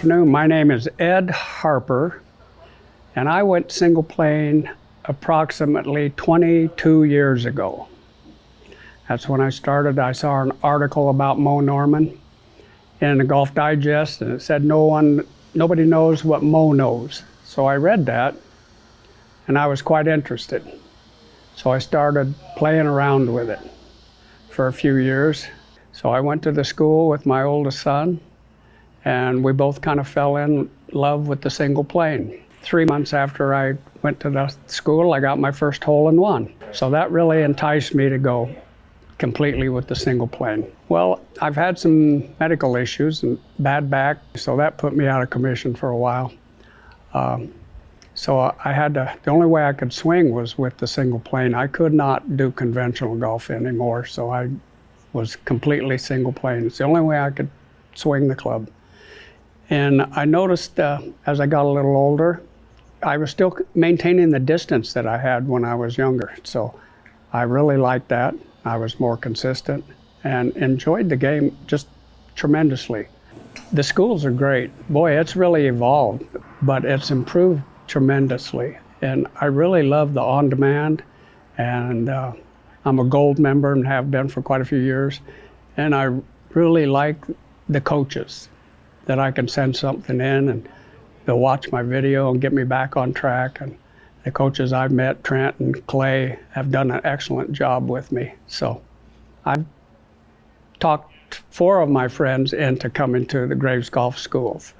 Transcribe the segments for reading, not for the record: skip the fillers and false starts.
afternoon. My name is Ed Harper, and I went single playing approximately 22 years ago. That's when I started. I saw an article about Mo Norman in the Golf Digest, and it said nobody knows what Mo knows. So I read that, and I was quite interested. So I started playing around with it for a few years. So I went to the school with my oldest son, and we both kind of fell in love with the single playing. 3 months after I went to the school, I got my first hole-in-one. So that really enticed me to go completely with the single plane. Well, I've had some medical issues and bad back, so that put me out of commission for a while. So the only way I could swing was with the single plane. I could not do conventional golf anymore, so I was completely single plane. It's the only way I could swing the club. And I noticed as I got a little older, I was still maintaining the distance that I had when I was younger. So I really liked that. I was more consistent and enjoyed the game just tremendously. The schools are great. Boy, it's really evolved, but it's improved tremendously. And I really love the on-demand, and I'm a gold member and have been for quite a few years. And I really like the coaches, that I can send something in and they'll watch my video and get me back on track. And the coaches I've met, Trent and Clay, have done an excellent job with me. So I've talked 4 of my friends into coming to the Graves Golf Schools.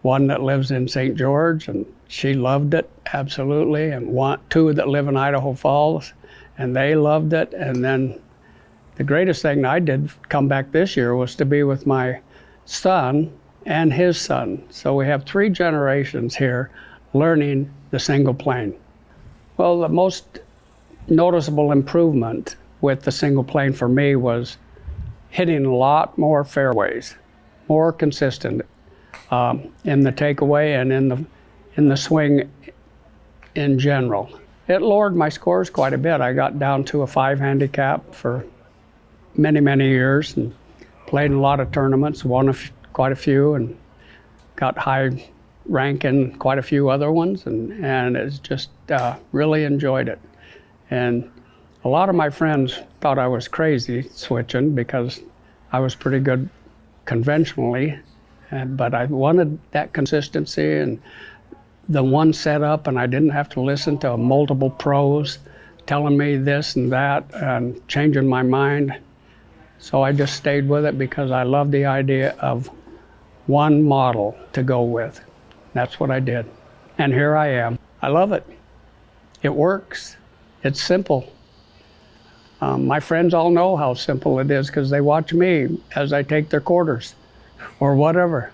One that lives in St. George, and she loved it, absolutely. And 2 that live in Idaho Falls, and they loved it. And then the greatest thing I did come back this year was to be with my son and his son. So we have 3 generations here learning the single plane. Well, the most noticeable improvement with the single plane for me was hitting a lot more fairways, more consistent in the takeaway and in the swing in general. It lowered my scores quite a bit. I got down to a 5 handicap for many, many years, and played in a lot of tournaments, won quite a few, and got high rank in quite a few other ones, and it's just really enjoyed it. And a lot of my friends thought I was crazy switching because I was pretty good conventionally, but I wanted that consistency and the one setup, and I didn't have to listen to multiple pros telling me this and that and changing my mind. So I just stayed with it because I love the idea of one model to go with. That's what I did. And here I am. I love it. It works. It's simple. My friends all know how simple it is because they watch me as I take their quarters or whatever.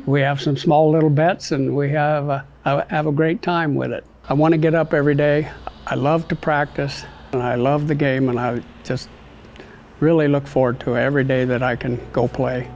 We have some small little bets, and we have a great time with it. I want to get up every day. I love to practice, and I love the game, and I just really look forward to every day that I can go play.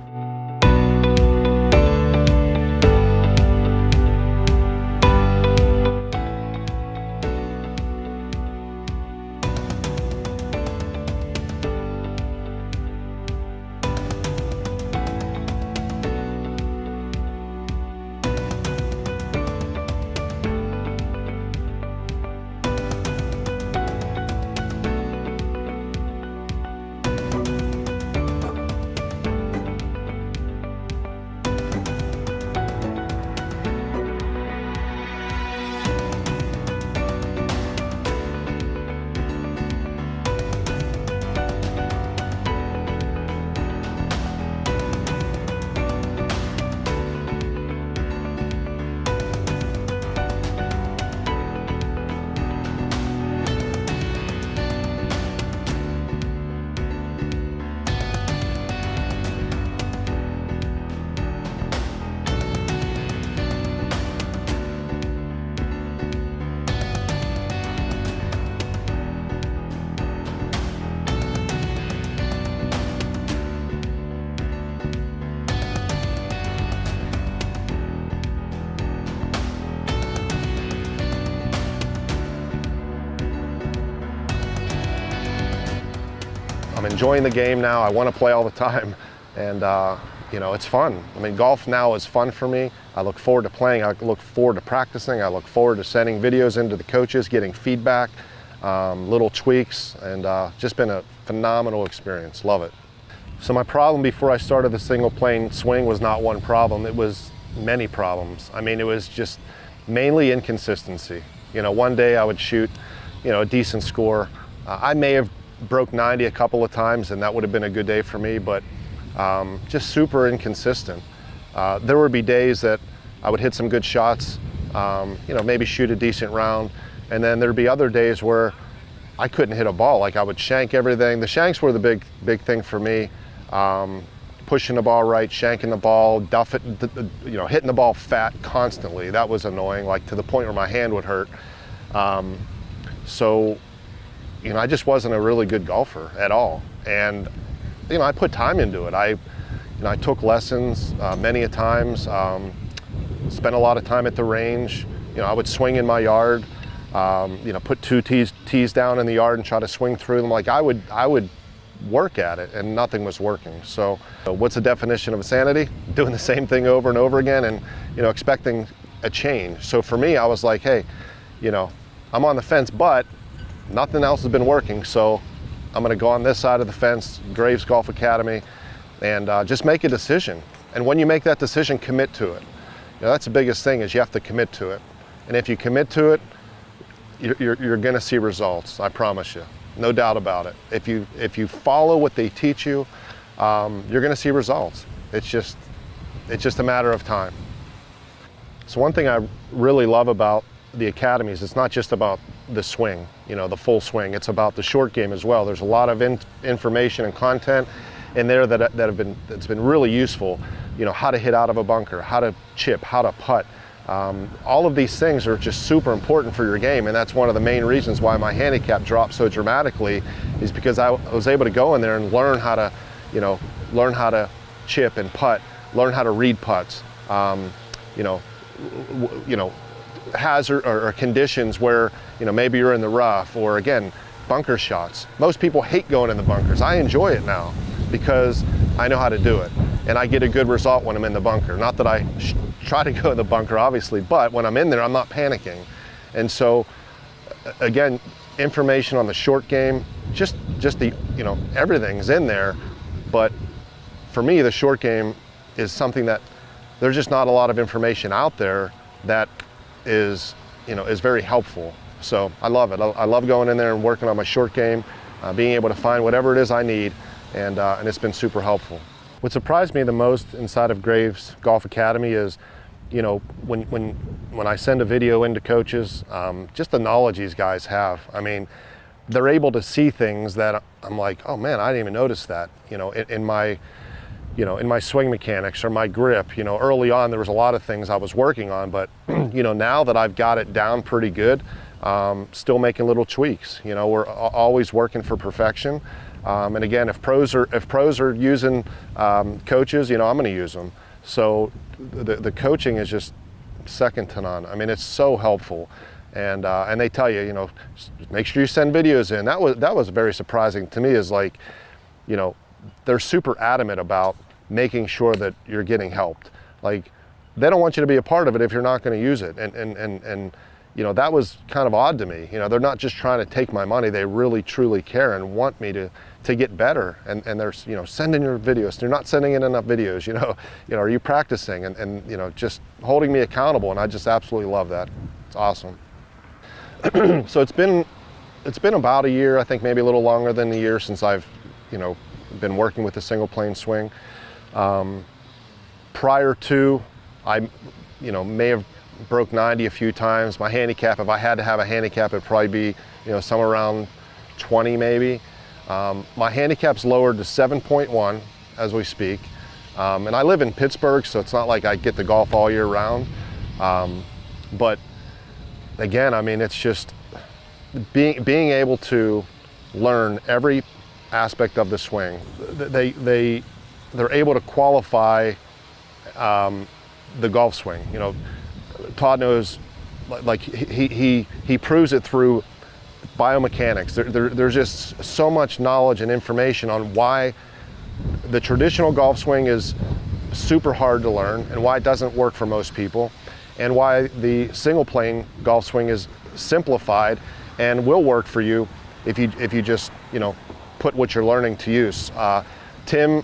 I'm enjoying the game now. I want to play all the time, and you know, it's fun. I mean, golf now is fun for me. I look forward to playing. I look forward to practicing. I look forward to sending videos into the coaches, getting feedback, little tweaks, and just been a phenomenal experience. Love it. So my problem before I started the single plane swing was not one problem. It was many problems. I mean, it was just mainly inconsistency. You know, one day I would shoot, you know, a decent score. I may have broke 90 a couple of times, and that would have been a good day for me, but just super inconsistent. There would be days that I would hit some good shots, you know, maybe shoot a decent round, and then there'd be other days where I couldn't hit a ball. Like I would shank everything. The shanks were the big thing for me. Pushing the ball right, shanking the ball, you know, hitting the ball fat constantly. That was annoying, like to the point where my hand would hurt. So, you know, I just wasn't a really good golfer at all. And, you know, I put time into it. I took lessons many a times, spent a lot of time at the range. You know, I would swing in my yard, you know, put two tees down in the yard and try to swing through them. Like I would work at it, and nothing was working. So what's the definition of insanity? Doing the same thing over and over again and, you know, expecting a change. So for me, I was like, hey, you know, I'm on the fence, but nothing else has been working. So I'm gonna go on this side of the fence, Graves Golf Academy, and just make a decision. And when you make that decision, commit to it. You know, that's the biggest thing, is you have to commit to it. And if you commit to it, you're gonna see results, I promise you. No doubt about it. If you follow what they teach you, you're going to see results. It's just a matter of time. So one thing I really love about the academies, it's not just about the swing, you know, the full swing. It's about the short game as well. There's a lot of information and content in there that's been really useful. You know, how to hit out of a bunker, how to chip, how to putt. All of these things are just super important for your game, and that's one of the main reasons why my handicap dropped so dramatically, is because I was able to go in there and learn how to, you know, learn how to chip and putt, learn how to read putts, you know, hazard or conditions where, you know, maybe you're in the rough, or again, bunker shots. Most people hate going in the bunkers. I enjoy it now because I know how to do it, and I get a good result when I'm in the bunker. Not that I try to go in the bunker, obviously, but when I'm in there, I'm not panicking. And so, again, information on the short game, just the, you know, everything's in there. But for me, the short game is something that there's just not a lot of information out there that is, you know, is very helpful. So I love it. I love going in there and working on my short game, being able to find whatever it is I need, and it's been super helpful. What surprised me the most inside of Graves Golf Academy is, you know, when I send a video into coaches, just the knowledge these guys have. I mean, they're able to see things that I'm like, oh man, I didn't even notice that. You know, in my swing mechanics or my grip. You know, early on there was a lot of things I was working on, but you know, now that I've got it down pretty good, still making little tweaks. You know, we're always working for perfection. And again, if pros are using coaches, you know, I'm going to use them. So the coaching is just second to none. I mean, it's so helpful, and they tell you, you know, make sure you send videos in. That was very surprising to me. Is like, you know, they're super adamant about making sure that you're getting helped. Like, they don't want you to be a part of it if you're not going to use it. And you know, that was kind of odd to me. You know, they're not just trying to take my money. They really truly care and want me to get better. And they're, you know, sending your videos. They're not sending in enough videos. You know, are you practicing? And you know, just holding me accountable. And I just absolutely love that. It's awesome. So it's been about a year, I think maybe a little longer than a year, since I've, you know, been working with the single plane swing. Prior to, I, you know, may have broke 90 a few times. My handicap, if I had to have a handicap, it'd probably be, you know, somewhere around 20 maybe. My handicap's lowered to 7.1 as we speak. And I live in Pittsburgh, so it's not like I get to golf all year round. But again, I mean, it's just being able to learn every aspect of the swing. They're able to qualify the golf swing. You know, Todd knows, like he proves it through biomechanics. There's just so much knowledge and information on why the traditional golf swing is super hard to learn and why it doesn't work for most people, and why the single plane golf swing is simplified and will work for you if you just, you know, put what you're learning to use. Tim,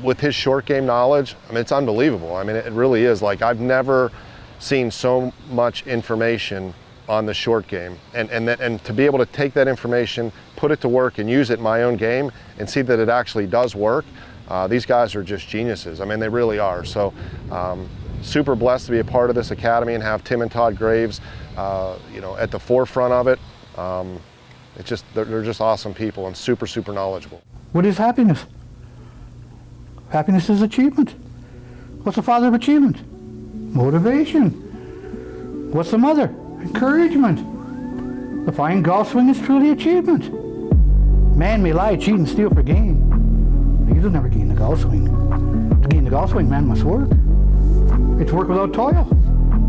with his short game knowledge, I mean, it's unbelievable. I mean, it really is. Like, I've never seen so much information on the short game, and to be able to take that information, put it to work, and use it in my own game, and see that it actually does work. These guys are just geniuses. I mean, they really are. So, super blessed to be a part of this academy and have Tim and Todd Graves, you know, at the forefront of it. It's just they're just awesome people and super knowledgeable. What is happiness? Happiness is achievement. What's the father of achievement? Motivation. What's the mother? Encouragement. The fine golf swing is truly achievement. Man may lie, cheat, and steal for gain, but he'll never gain the golf swing. To gain the golf swing, man must work. It's work without toil.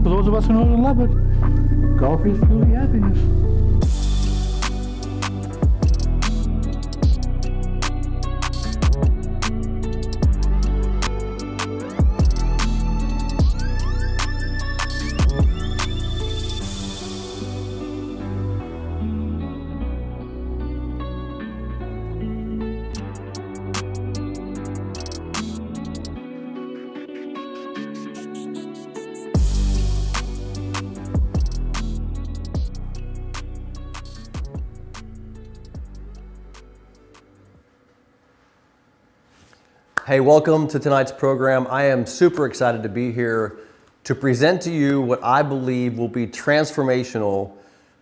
For those of us who know and love it, golf is truly happiness. Hey, welcome to tonight's program. I am super excited to be here to present to you what I believe will be transformational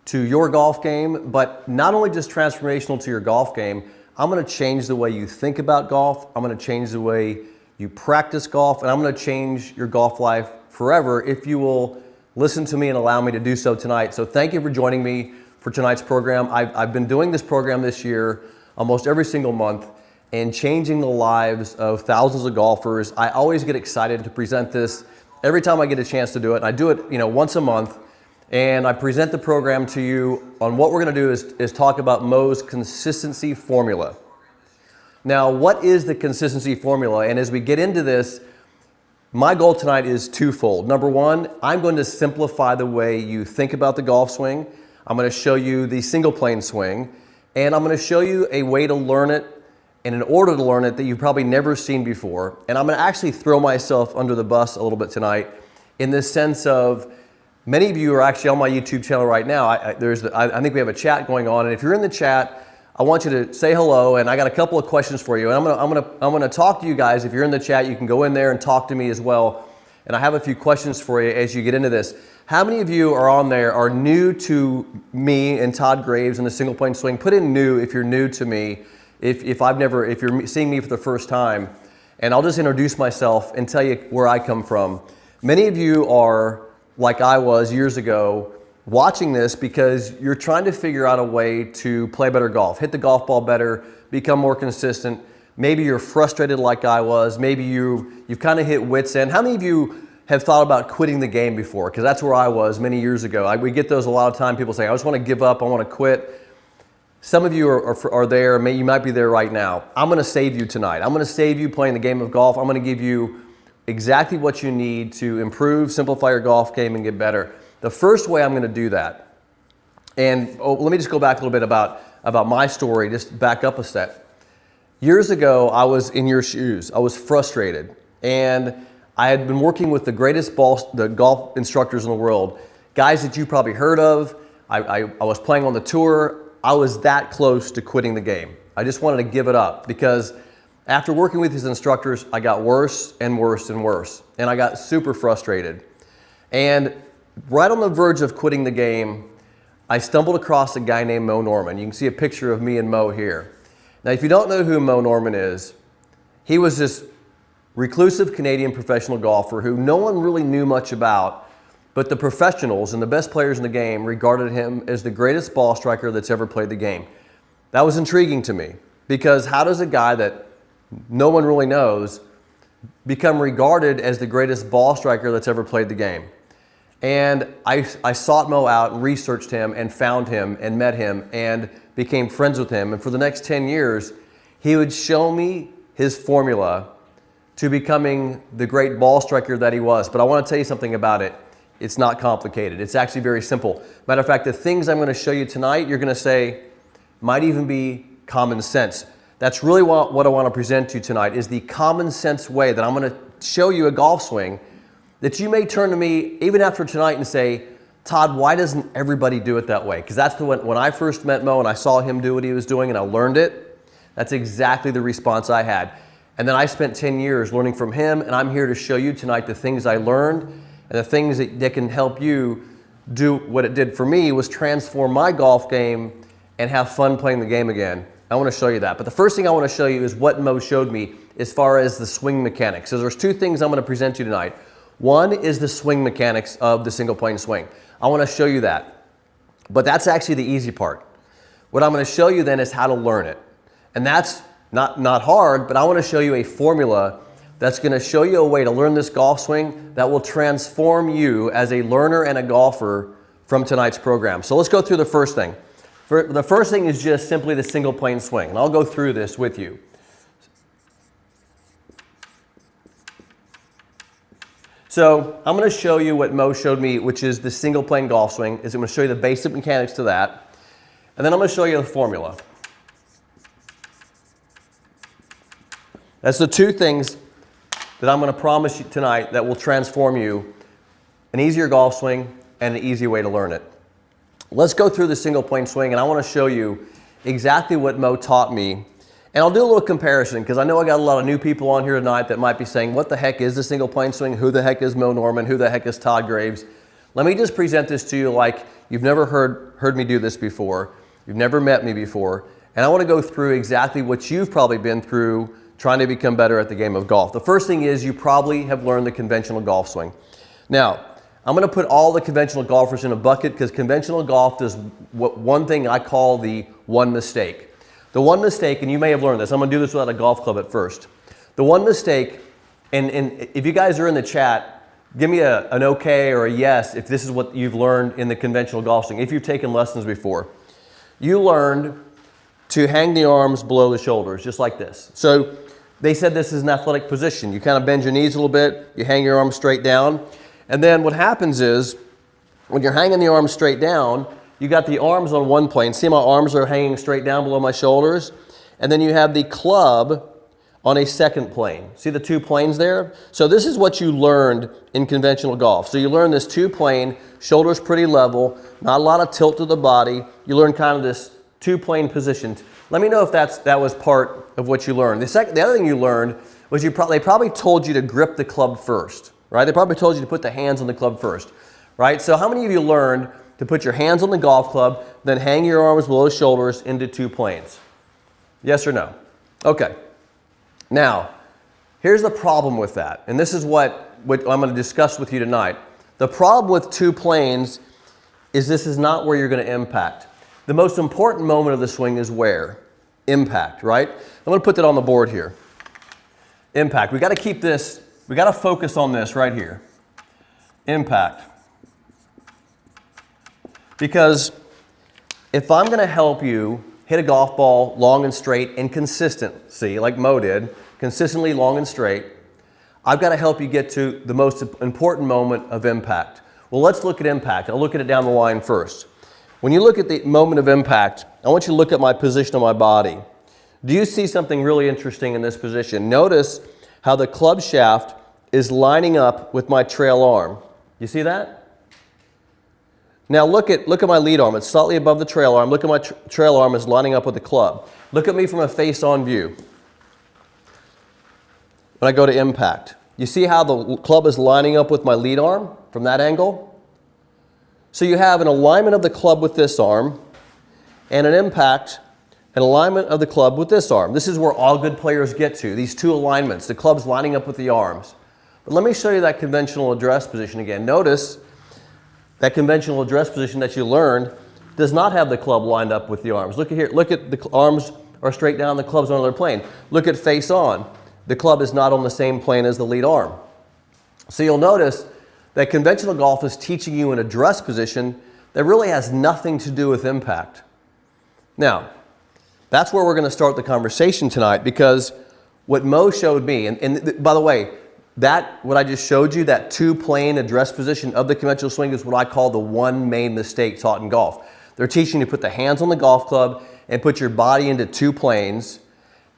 to your golf game, but not only just transformational to your golf game. I'm going to change the way you think about golf. I'm going to change the way you practice golf, and I'm going to change your golf life forever if you will listen to me and allow me to do so tonight. So thank you for joining me for tonight's program. I've been doing this program this year almost every single month and changing the lives of thousands of golfers. I always get excited to present this every time I get a chance to do it. And I do it, once a month, and I present the program to you on what we're gonna do is talk about Mo's consistency formula. Now, what is the consistency formula? And as we get into this, my goal tonight is twofold. Number one, I'm going to simplify the way you think about the golf swing. I'm going to show you the single plane swing, and I'm going to show you a way to learn it and an order to learn it that you've probably never seen before. And I'm going to actually throw myself under the bus a little bit tonight in this sense of many of you are actually on my YouTube channel right now. I think we have a chat going on, and if you're in the chat, I want you to say hello, and I got a couple of questions for you. And I'm gonna talk to you guys. If you're in the chat, you can go in there and talk to me as well. And I have a few questions for you as you get into this. How many of you are on there are new to me and Todd Graves and the single plane swing? Put in new if you're new to me. If you're seeing me for the first time, and I'll just introduce myself and tell you where I come from. Many of you are like I was years ago, watching this because you're trying to figure out a way to play better golf, hit the golf ball better, become more consistent. Maybe you're frustrated like I was. Maybe you've kind of hit wit's end. How many of you have thought about quitting the game before? Because that's where I was many years ago. We get those a lot of time. People say, I just want to give up, I want to quit. Some of you are there, you might be there right now. I'm going to save you tonight. I'm going to save you playing the game of golf. I'm going to give you exactly what you need to improve, simplify your golf game, and get better. The first way I'm going to do that, and let me just go back a little bit about my story, just back up a step. Years ago, I was in your shoes. I was frustrated, and I had been working with the greatest golf instructors in the world, guys that you probably heard of. I was playing on the tour. I was that close to quitting the game. I just wanted to give it up because after working with these instructors, I got worse and worse and worse, and I got super frustrated. And right on the verge of quitting the game, I stumbled across a guy named Mo Norman. You can see a picture of me and Mo here. Now, if you don't know who Mo Norman is, he was this reclusive Canadian professional golfer who no one really knew much about, but the professionals and the best players in the game regarded him as the greatest ball striker that's ever played the game. That was intriguing to me because how does a guy that no one really knows become regarded as the greatest ball striker that's ever played the game? And I sought Mo out and researched him and found him and met him and became friends with him. And for the next 10 years, he would show me his formula to becoming the great ball striker that he was. But I want to tell you something about it. It's not complicated. It's actually very simple. Matter of fact, the things I'm going to show you tonight, you're going to say, might even be common sense. That's really what I want to present to you tonight, is the common sense way that I'm going to show you a golf swing that you may turn to me even after tonight and say, Todd, why doesn't everybody do it that way? Because that's when I first met Mo and I saw him do what he was doing and I learned it, that's exactly the response I had. And then I spent 10 years learning from him, and I'm here to show you tonight the things I learned and the things that can help you do what it did for me, was transform my golf game and have fun playing the game again. I want to show you that. But the first thing I want to show you is what Mo showed me as far as the swing mechanics. So there's two things I'm going to present to you tonight. One is the swing mechanics of the single plane swing. I want to show you that. But that's actually the easy part. What I'm going to show you then is how to learn it. And that's not hard, but I want to show you a formula that's going to show you a way to learn this golf swing that will transform you as a learner and a golfer from tonight's program. So let's go through the first thing. The first thing is just simply the single plane swing, and I'll go through this with you. So I'm going to show you what Mo showed me, which is the single plane golf swing. I'm going to show you the basic mechanics to that, and then I'm going to show you the formula. That's the two things that I'm going to promise you tonight that will transform you, an easier golf swing and an easy way to learn it. Let's go through the single plane swing, and I want to show you exactly what Mo taught me. And I'll do a little comparison, because I know I got a lot of new people on here tonight that might be saying, what the heck is the single plane swing? Who the heck is Mo Norman? Who the heck is Todd Graves? Let me just present this to you like you've never heard me do this before. You've never met me before. And I want to go through exactly what you've probably been through trying to become better at the game of golf. The first thing is you probably have learned the conventional golf swing. Now, I'm going to put all the conventional golfers in a bucket, because conventional golf does one thing I call the one mistake. The one mistake, and you may have learned this, I'm going to do this without a golf club at first. The one mistake, and if you guys are in the chat, give me an okay or a yes if this is what you've learned in the conventional golf swing, if you've taken lessons before. You learned to hang the arms below the shoulders, just like this. So they said this is an athletic position. You kind of bend your knees a little bit, you hang your arms straight down, and then what happens is, when you're hanging the arms straight down, you got the arms on one plane. See, my arms are hanging straight down below my shoulders, and then you have the club on a second plane. See the two planes there? So this is what you learned in conventional golf. So you learn this two plane, shoulders pretty level, not a lot of tilt to the body. You learn kind of this two plane position. Let me know if that was part of what you learned. The other thing you learned was they probably told you to grip the club first, right? They probably told you to put the hands on the club first, right? So how many of you learned to put your hands on the golf club, then hang your arms below the shoulders into two planes? Yes or no? Okay. Now, here's the problem with that, and this is what I'm going to discuss with you tonight. The problem with two planes is this is not where you're going to impact. The most important moment of the swing is where? Impact, right? I'm going to put that on the board here. Impact. We got to keep this, we got to focus on this right here. Impact. Because if I'm going to help you hit a golf ball long and straight and consistent, see, like Mo did, consistently long and straight, I've got to help you get to the most important moment of impact. Well, let's look at impact. I'll look at it down the line first. When you look at the moment of impact, I want you to look at my position on my body. Do you see something really interesting in this position? Notice how the club shaft is lining up with my trail arm. You see that? Now look at my lead arm. It's slightly above the trail arm. Look at my trail arm is lining up with the club. Look at me from a face-on view. When I go to impact, you see how the club is lining up with my lead arm from that angle? So you have an alignment of the club with this arm, and an impact, an alignment of the club with this arm. This is where all good players get to, these two alignments, the club's lining up with the arms. But let me show you that conventional address position again. Notice that conventional address position that you learned does not have the club lined up with the arms. Look at here, look at the arms are straight down, the club's on another plane. Look at face on. The club is not on the same plane as the lead arm. So you'll notice that conventional golf is teaching you an address position that really has nothing to do with impact. Now, that's where we're going to start the conversation tonight, because what Mo showed me, and by the way, what I just showed you, that two-plane address position of the conventional swing is what I call the one main mistake taught in golf. They're teaching you to put the hands on the golf club and put your body into two planes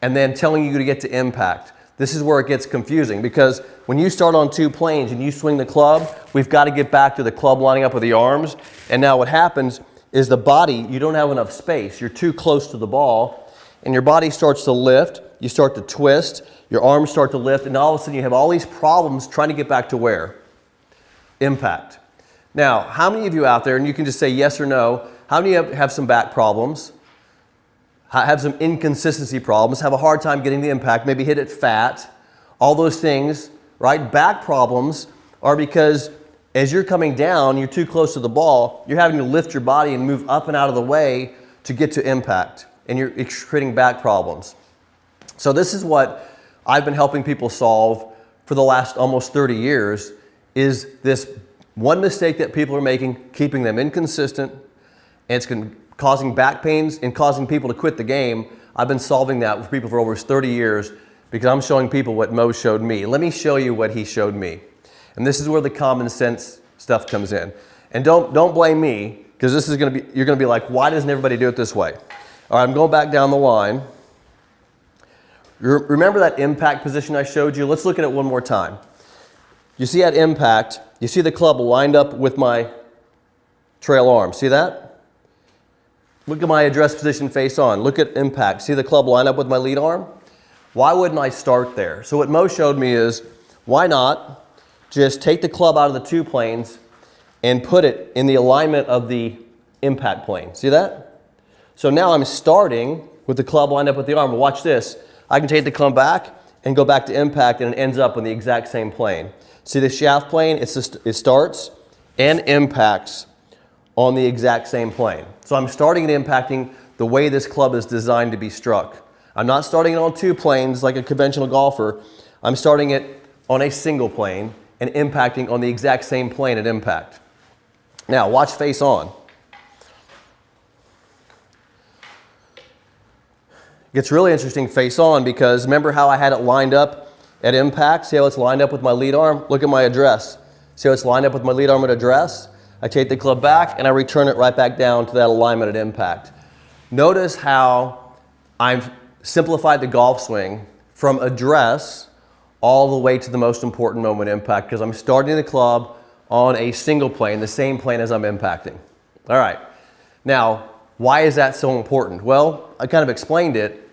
and then telling you to get to impact. This is where it gets confusing, because when you start on two planes and you swing the club, we've got to get back to the club lining up with the arms. And now what happens is the body, you don't have enough space. You're too close to the ball and your body starts to lift. You start to twist, your arms start to lift, and all of a sudden you have all these problems trying to get back to where? Impact. Now, how many of you out there, and you can just say yes or no, how many of you have some back problems, have some inconsistency problems, have a hard time getting the impact, maybe hit it fat, all those things, right? Back problems are because as you're coming down, you're too close to the ball, you're having to lift your body and move up and out of the way to get to impact, and you're creating back problems. So this is what I've been helping people solve for the last almost 30 years, is this one mistake that people are making, keeping them inconsistent, and it's causing back pains and causing people to quit the game. I've been solving that with people for over 30 years because I'm showing people what Mo showed me. Let me show you what he showed me. And this is where the common sense stuff comes in. And don't blame me, because this is you're gonna be like, why doesn't everybody do it this way? All right, I'm going back down the line. Remember that impact position I showed you? Let's look at it one more time. You see at impact, you see the club lined up with my trail arm. See that? Look at my address position face on. Look at impact. See the club line up with my lead arm? Why wouldn't I start there? So what Mo showed me is, why not just take the club out of the two planes and put it in the alignment of the impact plane. See that? So now I'm starting with the club lined up with the arm. Watch this. I can take the club back and go back to impact, and it ends up on the exact same plane. See the shaft plane? It starts and impacts on the exact same plane. So I'm starting and impacting the way this club is designed to be struck. I'm not starting it on two planes like a conventional golfer. I'm starting it on a single plane and impacting on the exact same plane at impact. Now watch face on. It gets really interesting face on, because remember how I had it lined up at impact? See how it's lined up with my lead arm? Look at my address. See how it's lined up with my lead arm at address? I take the club back and I return it right back down to that alignment at impact. Notice how I've simplified the golf swing from address all the way to the most important moment, impact, because I'm starting the club on a single plane, the same plane as I'm impacting. All right. Now, why is that so important? Well, I kind of explained it,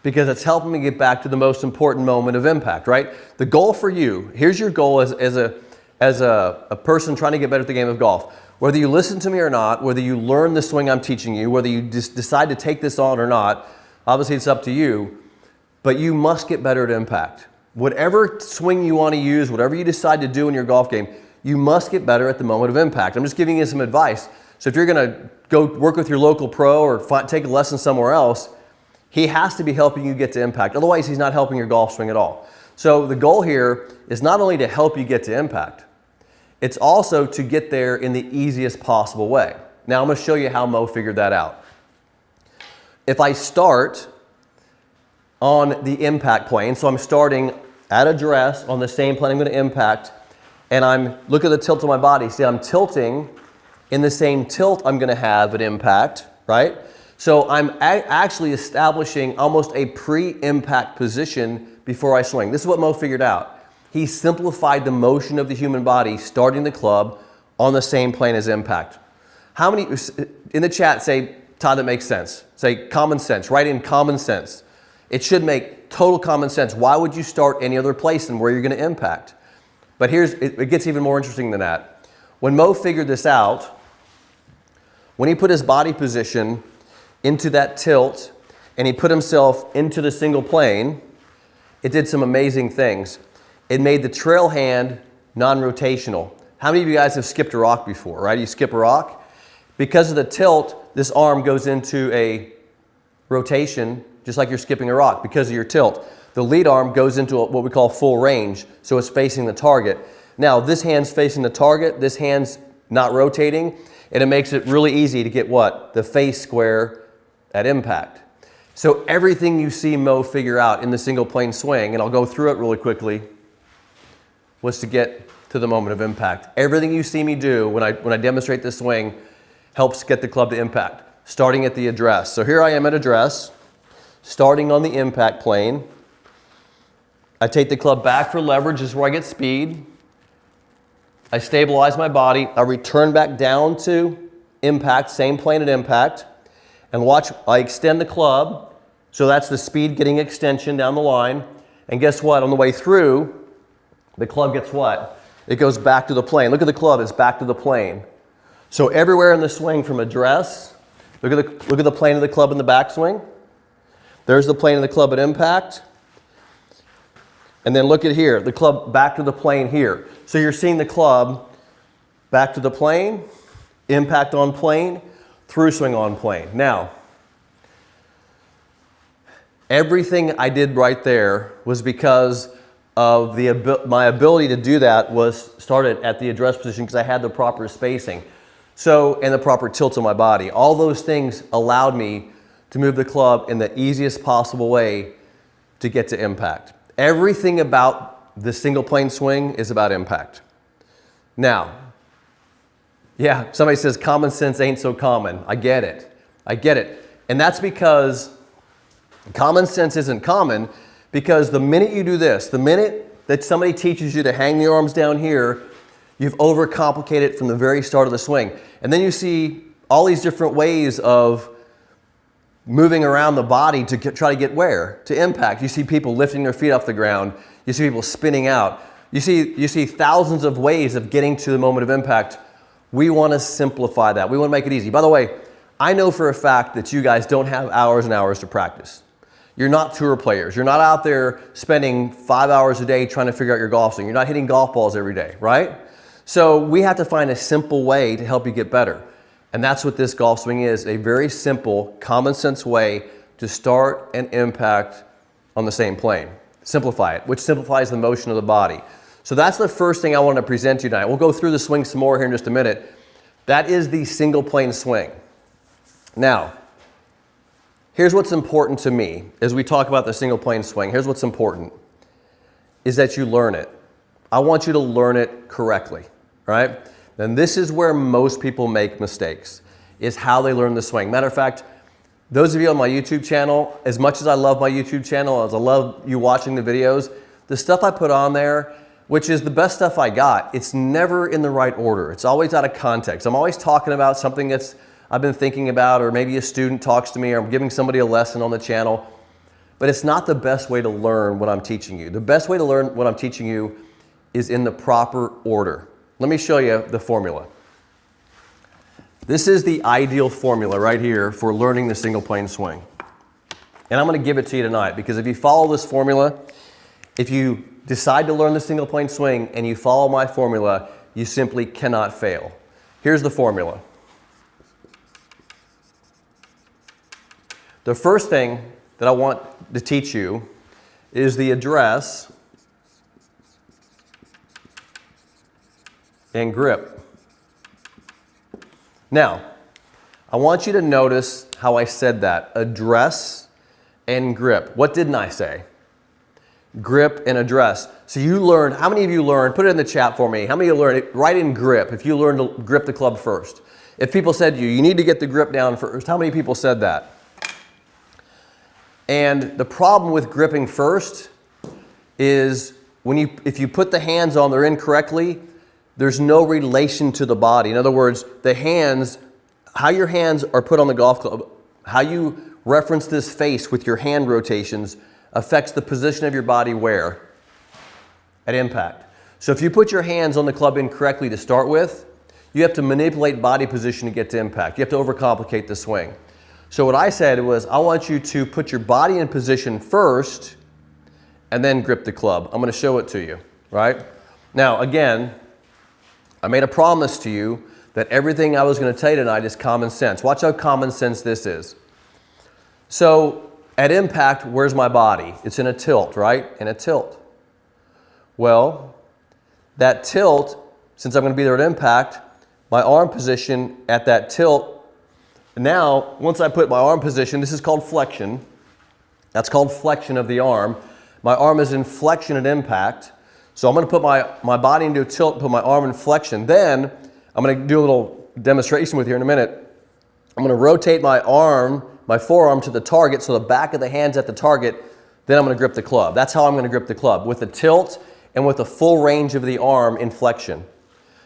because it's helping me get back to the most important moment of impact, right? The goal for you, here's your goal as a person trying to get better at the game of golf. Whether you listen to me or not, whether you learn the swing I'm teaching you, whether you decide to take this on or not, obviously it's up to you, but you must get better at impact. Whatever swing you want to use, whatever you decide to do in your golf game, you must get better at the moment of impact. I'm just giving you some advice. So if you're going to go work with your local pro or take a lesson somewhere else, he has to be helping you get to impact. Otherwise, he's not helping your golf swing at all. So the goal here is not only to help you get to impact, it's also to get there in the easiest possible way. Now I'm going to show you how Mo figured that out. If I start on the impact plane, so I'm starting at address on the same plane I'm going to impact, and look at the tilt of my body. See, I'm tilting in the same tilt I'm going to have at impact, right? So I'm actually establishing almost a pre-impact position before I swing. This is what Mo figured out. He simplified the motion of the human body, starting the club on the same plane as impact. How many in the chat say, Todd, that makes sense? Say common sense. Write in common sense. It should make total common sense. Why would you start any other place than where you're going to impact? But it gets even more interesting than that. When Mo figured this out, when he put his body position into that tilt and he put himself into the single plane, it did some amazing things. It made the trail hand non-rotational. How many of you guys have skipped a rock before, right? You skip a rock. Because of the tilt, this arm goes into a rotation, just like you're skipping a rock because of your tilt. The lead arm goes into what we call full range, so it's facing the target. Now, this hand's facing the target, this hand's not rotating, and it makes it really easy to get what? The face square at impact. So everything you see Mo figure out in the single plane swing, and I'll go through it really quickly, was to get to the moment of impact. Everything you see me do when I demonstrate this swing helps get the club to impact, starting at the address. So here I am at address, starting on the impact plane. I take the club back for leverage, this is where I get speed. I stabilize my body, I return back down to impact, same plane at impact, and watch, I extend the club, so that's the speed getting extension down the line, and guess what, on the way through, the club gets what? It goes back to the plane. Look at the club, it's back to the plane. So everywhere in the swing from address, look at the plane of the club in the backswing. There's the plane of the club at impact. And then look at here, the club back to the plane here. So you're seeing the club back to the plane, impact on plane, through swing on plane. Now, everything I did right there was because of my ability to do that was started at the address position because I had the proper spacing. So, and the proper tilt of my body. All those things allowed me to move the club in the easiest possible way to get to impact. Everything about the single plane swing is about impact. Now, yeah, somebody says common sense ain't so common. I get it. I get it. And that's because common sense isn't common, because the minute you do this, the minute that somebody teaches you to hang the arms down here, you've overcomplicated it from the very start of the swing. And then you see all these different ways of moving around the body to try to get where? To impact. You see people lifting their feet off the ground. You see people spinning out. You see thousands of ways of getting to the moment of impact. We want to simplify that. We want to make it easy. By the way, I know for a fact that you guys don't have hours and hours to practice. You're not tour players. You're not out there spending 5 hours a day trying to figure out your golf swing. You're not hitting golf balls every day, right? So we have to find a simple way to help you get better. And that's what this golf swing is, a very simple, common sense way to start and impact on the same plane. Simplify it, which simplifies the motion of the body. So that's the first thing I want to present to you tonight. We'll go through the swing some more here in just a minute. That is the single plane swing. Now, here's what's important to me as we talk about the single plane swing. Here's what's important, is that you learn it. I want you to learn it correctly, right? And this is where most people make mistakes, is how they learn the swing. Matter of fact, those of you on my YouTube channel, as much as I love my YouTube channel, as I love you watching the videos, the stuff I put on there, which is the best stuff I got, it's never in the right order. It's always out of context. I'm always talking about something that's I've been thinking about, or maybe a student talks to me, or I'm giving somebody a lesson on the channel, but it's not the best way to learn what I'm teaching you. The best way to learn what I'm teaching you is in the proper order. Let me show you the formula. This is the ideal formula right here for learning the single plane swing. And I'm going to give it to you tonight, because if you follow this formula, if you decide to learn the single plane swing and you follow my formula, you simply cannot fail. Here's the formula. The first thing that I want to teach you is the address and grip. Now, I want you to notice how I said that. Address and grip. What didn't I say? Grip and address. So you learned, how many of you learned, put it in the chat for me, how many of you learned it right in grip, if you learned to grip the club first? If people said to you, you need to get the grip down first, how many people said that? And the problem with gripping first is if you put the hands on there incorrectly, there's no relation to the body. In other words, the hands, how your hands are put on the golf club, how you reference this face with your hand rotations affects the position of your body where? At impact. So if you put your hands on the club incorrectly to start with, you have to manipulate body position to get to impact. You have to overcomplicate the swing. So what I said was, I want you to put your body in position first and then grip the club. I'm going to show it to you, right? Now, again, I made a promise to you that everything I was going to tell you tonight is common sense. Watch how common sense this is. So at impact, where's my body? It's in a tilt, right? In a tilt. Well, that tilt, since I'm going to be there at impact, my arm position at that tilt, now, once I put my arm position, this is called flexion. That's called flexion of the arm. My arm is in flexion at impact. So I'm going to put my body into a tilt and put my arm in flexion. Then I'm going to do a little demonstration with you in a minute. I'm going to rotate my arm, my forearm to the target, so the back of the hand's at the target. Then I'm going to grip the club. That's how I'm going to grip the club, with the tilt and with the full range of the arm in flexion,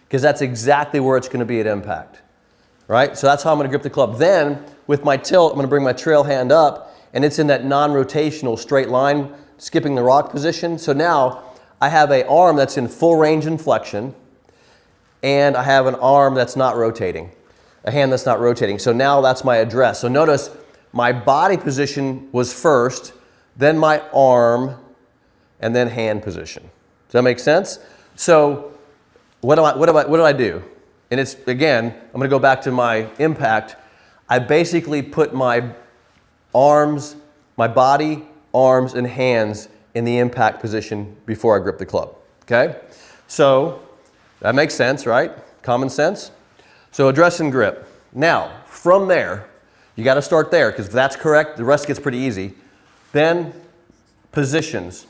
because that's exactly where it's going to be at impact. Right? So that's how I'm going to grip the club. Then with my tilt, I'm going to bring my trail hand up, and it's in that non-rotational straight line, skipping the rock position. So now I have an arm that's in full range and flexion, and I have an arm that's not rotating, a hand that's not rotating. So now that's my address. So notice my body position was first, then my arm, and then hand position. Does that make sense? So what do I do? And it's, again, I'm going to go back to my impact. I basically put my arms, my body, arms, and hands in the impact position before I grip the club. Okay? So that makes sense, right? Common sense? So address and grip. Now, from there, you got to start there, because if that's correct, the rest gets pretty easy. Then positions.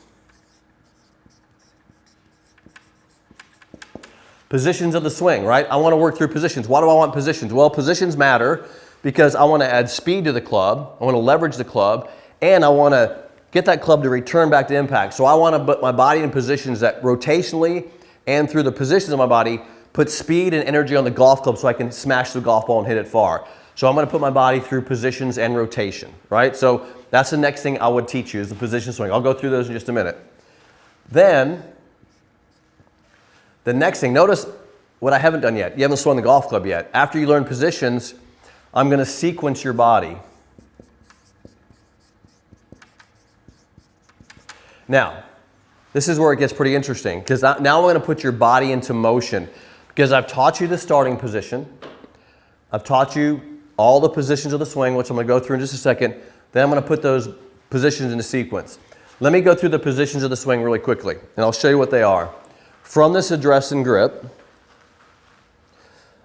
Positions of the swing, right? I want to work through positions. Why do I want positions? Well, positions matter because I want to add speed to the club, I want to leverage the club, and I want to get that club to return back to impact. So I want to put my body in positions that rotationally and through the positions of my body put speed and energy on the golf club so I can smash the golf ball and hit it far. So I'm going to put my body through positions and rotation, right? So that's the next thing I would teach you, is the position swing. I'll go through those in just a minute. Then the next thing, notice what I haven't done yet. You haven't swung the golf club yet. After you learn positions, I'm going to sequence your body. Now, this is where it gets pretty interesting, because now I'm going to put your body into motion, because I've taught you the starting position. I've taught you all the positions of the swing, which I'm going to go through in just a second. Then I'm going to put those positions into sequence. Let me go through the positions of the swing really quickly, and I'll show you what they are. From this address and grip,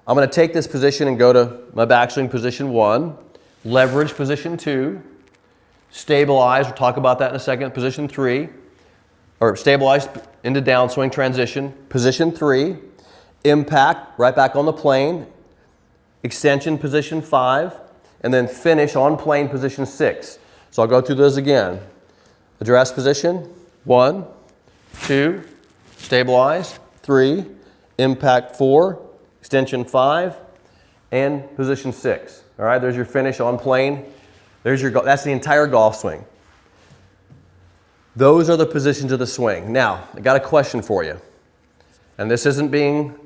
I'm going to take this position and go to my backswing position 1, leverage position 2, stabilize, we'll talk about that in a second, position 3, or stabilize into downswing transition, position 3, impact, right back on the plane, extension position 5, and then finish on plane position 6. So I'll go through those again. Address position 1, 2, stabilize 3, impact 4, extension 5, and position 6. All right, there's your finish on plane. There's your, that's the entire golf swing. Those are the positions of the swing. Now, I got a question for you. And this isn't being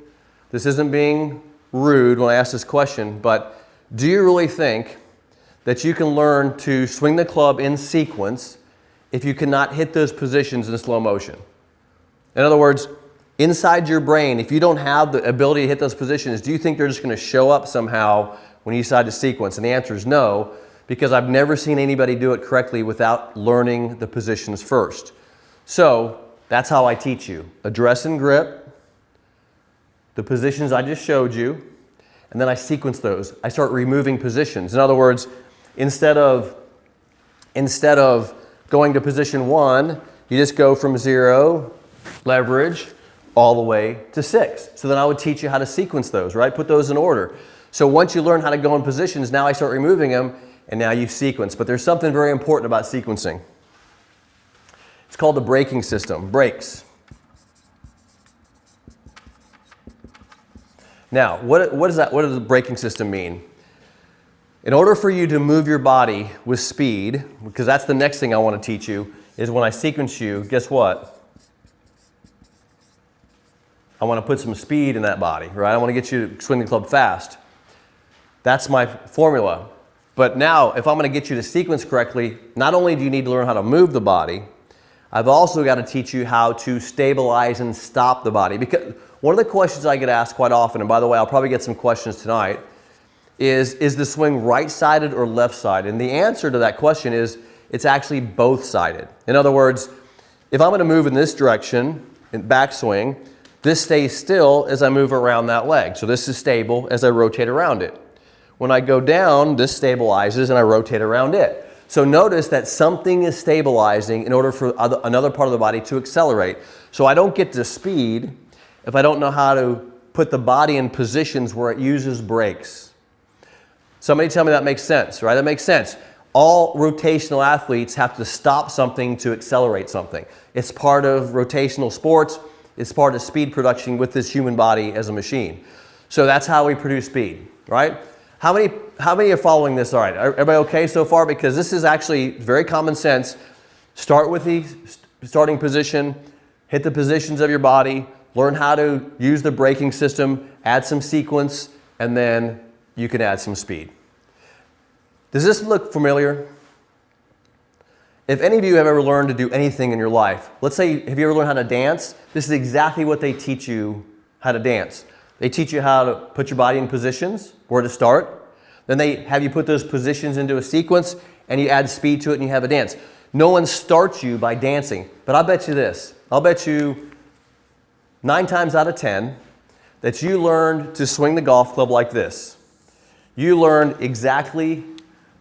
rude when I ask this question, but do you really think that you can learn to swing the club in sequence if you cannot hit those positions in slow motion? In other words, inside your brain, if you don't have the ability to hit those positions, do you think they're just going to show up somehow when you decide to sequence? And the answer is no, because I've never seen anybody do it correctly without learning the positions first. So that's how I teach you. Address and grip, the positions I just showed you, and then I sequence those. I start removing positions. In other words, instead of going to position 1, you just go from 0, leverage, all the way to 6. So then I would teach you how to sequence those, right? Put those in order. So once you learn how to go in positions, now I start removing them, and now you sequence. But there's something very important about sequencing. It's called the braking system, brakes. Now, what does the braking system mean? In order for you to move your body with speed, because that's the next thing I want to teach you, is when I sequence you, guess what? I want to put some speed in that body, right? I want to get you to swing the club fast. That's my formula. But now, if I'm going to get you to sequence correctly, not only do you need to learn how to move the body, I've also got to teach you how to stabilize and stop the body. Because one of the questions I get asked quite often, and by the way, I'll probably get some questions tonight, is the swing right-sided or left-sided? And the answer to that question is it's actually both-sided. In other words, if I'm going to move in this direction, in backswing, this stays still as I move around that leg. So this is stable as I rotate around it. When I go down, this stabilizes and I rotate around it. So notice that something is stabilizing in order for another part of the body to accelerate. So I don't get to speed if I don't know how to put the body in positions where it uses brakes. Somebody tell me that makes sense, right? That makes sense. All rotational athletes have to stop something to accelerate something. It's part of rotational sports. It's part of speed production with this human body as a machine. So that's how we produce speed, right? How many are following this? All right, everybody okay so far? Because this is actually very common sense. Start with the starting position, hit the positions of your body, learn how to use the braking system, add some sequence, and then you can add some speed. Does this look familiar? If any of you have ever learned to do anything in your life, let's say, have you ever learned how to dance? This is exactly what they teach you how to dance. They teach you how to put your body in positions, where to start. Then they have you put those positions into a sequence and you add speed to it and you have a dance. No one starts you by dancing, but I'll bet you this. I'll bet you 9 times out of 10 that you learned to swing the golf club like this. You learned exactly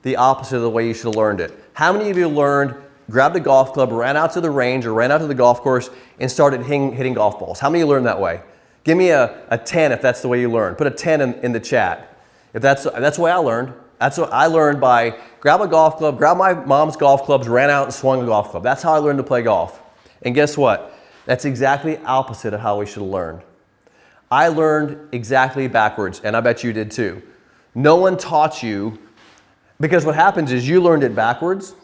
the opposite of the way you should have learned it. How many of you learned, grabbed a golf club, ran out to the range or ran out to the golf course and started hitting golf balls? How many of you learned that way? Give me a 10 if that's the way you learned. Put a 10 in the chat. If that's the way I learned. That's what I learned by grab a golf club, grab my mom's golf clubs, ran out and swung a golf club. That's how I learned to play golf. And guess what? That's exactly opposite of how we should have learned. I learned exactly backwards, and I bet you did too. No one taught you, because what happens is you learned it backwards,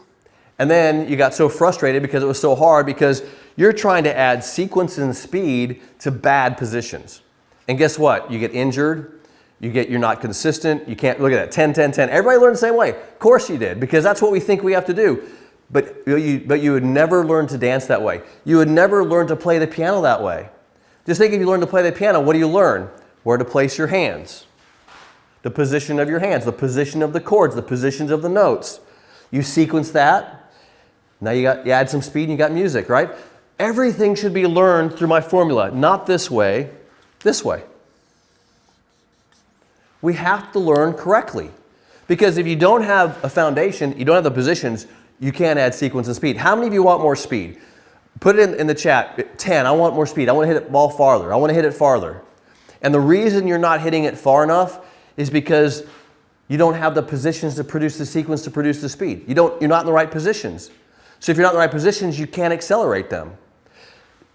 and then you got so frustrated because it was so hard because you're trying to add sequence and speed to bad positions. And guess what? You get injured, you're not consistent, you can't, look at that, 10, 10, 10. Everybody learned the same way. Of course you did, because that's what we think we have to do. But you would never learn to dance that way. You would never learn to play the piano that way. Just think, if you learn to play the piano, what do you learn? Where to place your hands. The position of your hands, the position of the chords, the positions of the notes. You sequence that. Now you add some speed and you got music, right? Everything should be learned through my formula, not this way, this way. We have to learn correctly. Because if you don't have a foundation, you don't have the positions, you can't add sequence and speed. How many of you want more speed? Put it in the chat. 10, I want more speed. I want to hit it ball farther. I want to hit it farther. And the reason you're not hitting it far enough is because you don't have the positions to produce the sequence to produce the speed. You're not in the right positions. So if you're not in the right positions, you can't accelerate them.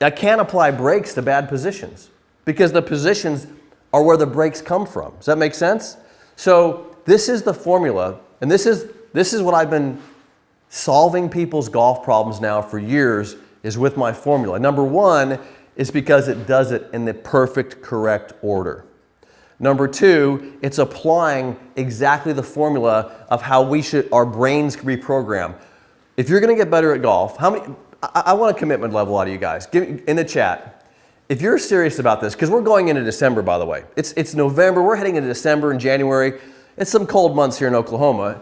I can't apply brakes to bad positions because the positions are where the brakes come from. Does that make sense? So this is the formula, and this is what I've been solving people's golf problems now for years, is with my formula. Number one is because it does it in the perfect, correct order. Number two, it's applying exactly the formula of how our brains can reprogram. If you're going to get better at golf, I want a commitment level out of you guys. Give in the chat. If you're serious about this, because we're going into December, by the way. It's November, we're heading into December and January. It's some cold months here in Oklahoma.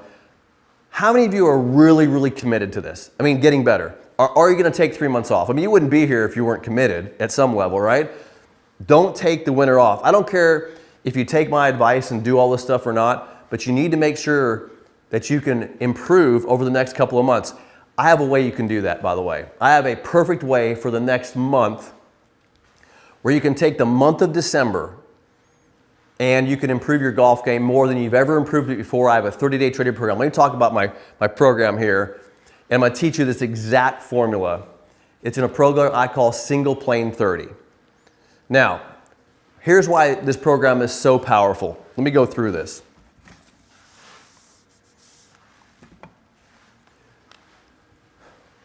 How many of you are really, really committed to this? I mean, getting better. Are you going to take 3 months off? I mean, you wouldn't be here if you weren't committed at some level, right? Don't take the winter off. I don't care if you take my advice and do all this stuff or not, but you need to make sure that you can improve over the next couple of months. I have a way you can do that, by the way. I have a perfect way for the next month where you can take the month of December and you can improve your golf game more than you've ever improved it before. I have a 30-day training program. Let me talk about my program here. And I'm going to teach you this exact formula. It's in a program I call Single Plane 30. Now, here's why this program is so powerful. Let me go through this.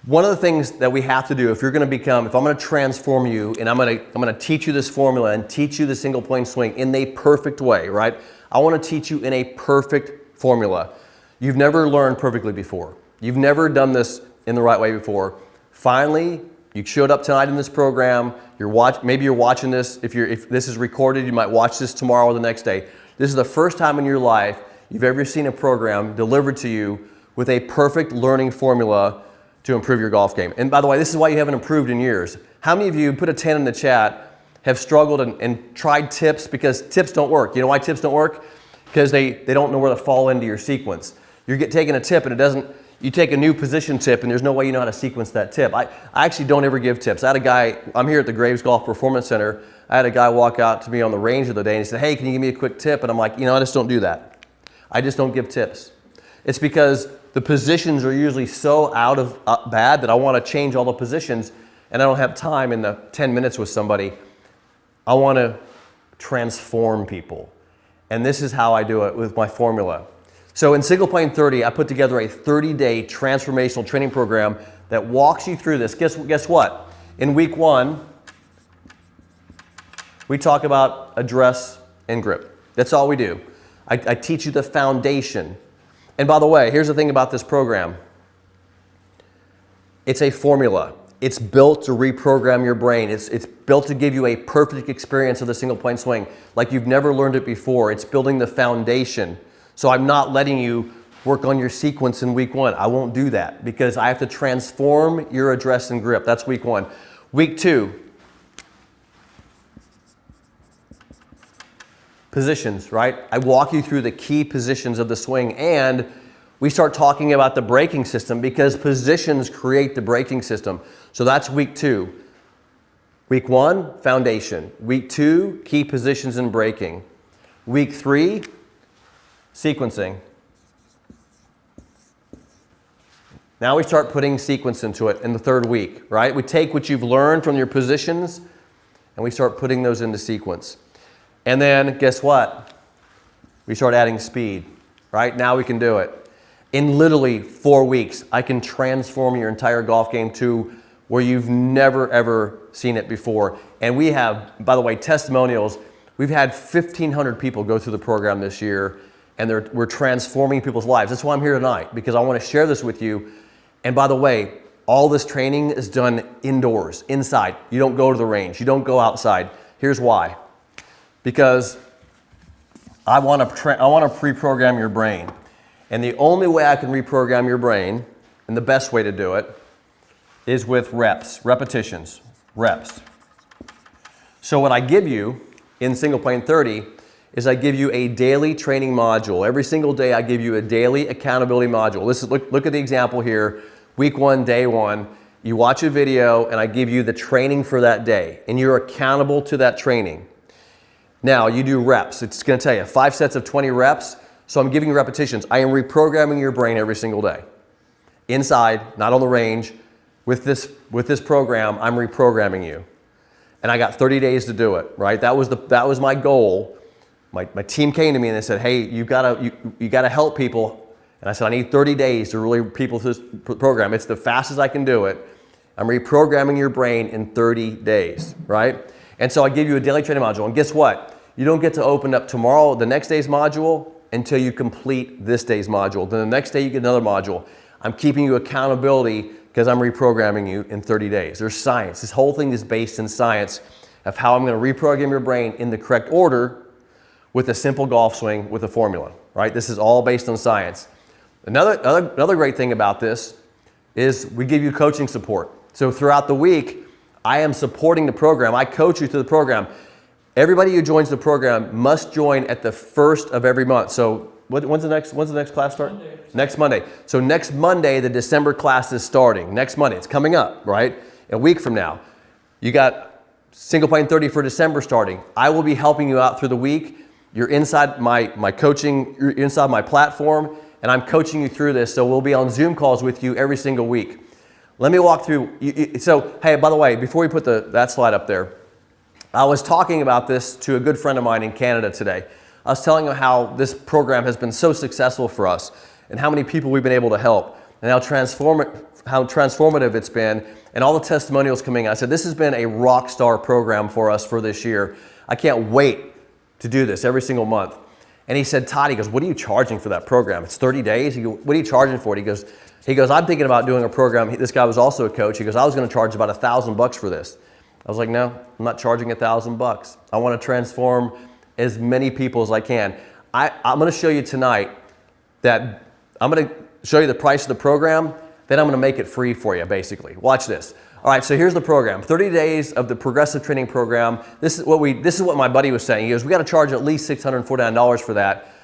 One of the things that we have to do if I'm going to transform you and I'm going to teach you this formula and teach you the single plane swing in a perfect way, right? I want to teach you in a perfect formula. You've never learned perfectly before. You've never done this in the right way before. Finally, you showed up tonight in this program. Maybe you're watching this. If this is recorded, you might watch this tomorrow or the next day. This is the first time in your life you've ever seen a program delivered to you with a perfect learning formula to improve your golf game. And by the way, this is why you haven't improved in years. How many of you, put a 10 in the chat, have struggled and tried tips because tips don't work? You know why tips don't work? Because they don't know where to fall into your sequence. You're taking a tip and you take a new position tip and there's no way you know how to sequence that tip. I actually don't ever give tips. I had a guy, I'm here at the Graves Golf Performance Center. I had a guy walk out to me on the range the other day and he said, hey, can you give me a quick tip? And I'm like, I just don't do that. I just don't give tips. It's because the positions are usually so out of bad that I want to change all the positions and I don't have time in the 10 minutes with somebody. I want to transform people. And this is how I do it with my formula. So in Single Plane 30, I put together a 30-day transformational training program that walks you through this. Guess what? In week 1, we talk about address and grip. That's all we do. I teach you the foundation. And by the way, here's the thing about this program. It's a formula. It's built to reprogram your brain. It's built to give you a perfect experience of the single plane swing like you've never learned it before. It's building the foundation. So I'm not letting you work on your sequence in week 1. I won't do that because I have to transform your address and grip. That's week 1. Week 2, positions, right? I walk you through the key positions of the swing and we start talking about the braking system because positions create the braking system. So that's week 2. Week 1, foundation. Week 2, key positions and braking. Week 3, sequencing. Now we start putting sequence into it in the 3rd week, right? We take what you've learned from your positions and we start putting those into sequence. And then guess what? We start adding speed, right? Now we can do it. In literally 4 weeks, I can transform your entire golf game to where you've never ever seen it before. And we have, by the way, testimonials. We've had 1,500 people go through the program this year and we're transforming people's lives. That's why I'm here tonight, because I want to share this with you. And by the way, all this training is done indoors, inside. You don't go to the range. You don't go outside. Here's why. Because I want to pre-program your brain. And the only way I can reprogram your brain, and the best way to do it, is with repetitions, reps. So what I give you in Single Plane 30 is I give you a daily training module. Every single day I give you a daily accountability module. Look at the example here. Week 1, day 1, you watch a video and I give you the training for that day and you're accountable to that training. Now you do reps. It's going to tell you 5 sets of 20 reps. So I'm giving you repetitions. I am reprogramming your brain every single day. Inside, not on the range. With this program, I'm reprogramming you. And I got 30 days to do it, right? That was my goal. My team came to me and they said, hey, you gotta help people. And I said, I need 30 days to really people through this program. It's the fastest I can do it. I'm reprogramming your brain in 30 days, right? And so I give you a daily training module. And guess what? You don't get to open up tomorrow, the next day's module, until you complete this day's module. Then the next day you get another module. I'm keeping you accountability because I'm reprogramming you in 30 days. There's science. This whole thing is based in science of how I'm going to reprogram your brain in the correct order with a simple golf swing with a formula, right? This is all based on science. Another great thing about this is we give you coaching support. So throughout the week, I am supporting the program. I coach you through the program. Everybody who joins the program must join at the 1st of every month. So when's the next class start? Monday. Next Monday. So next Monday, the December class is starting. Next Monday, it's coming up, right? A week from now. You got Single Plane 30 for December starting. I will be helping you out through the week. You're inside my coaching, you're inside my platform, and I'm coaching you through this. So we'll be on Zoom calls with you every single week. Let me walk through. So, hey, by the way, before we put that slide up there, I was talking about this to a good friend of mine in Canada today. I was telling him how this program has been so successful for us and how many people we've been able to help and how transformative it's been and all the testimonials coming. I said, this has been a rock star program for us for this year. I can't wait to do this every single month. And he said, Todd, he goes, what are you charging for that program? It's 30 days. He goes, what are you charging for it? He goes, I'm thinking about doing a program. This guy was also a coach. He goes, I was going to charge about $1,000 for this. I was like, no, I'm not charging $1,000. I want to transform as many people as I can. I'm going to show you tonight that I'm going to show you the price of the program, then I'm going to make it free for you, basically. Watch this. All right, so here's the program. 30 days of the progressive training program. This is what my buddy was saying. He goes, we got to charge at least $649 for that.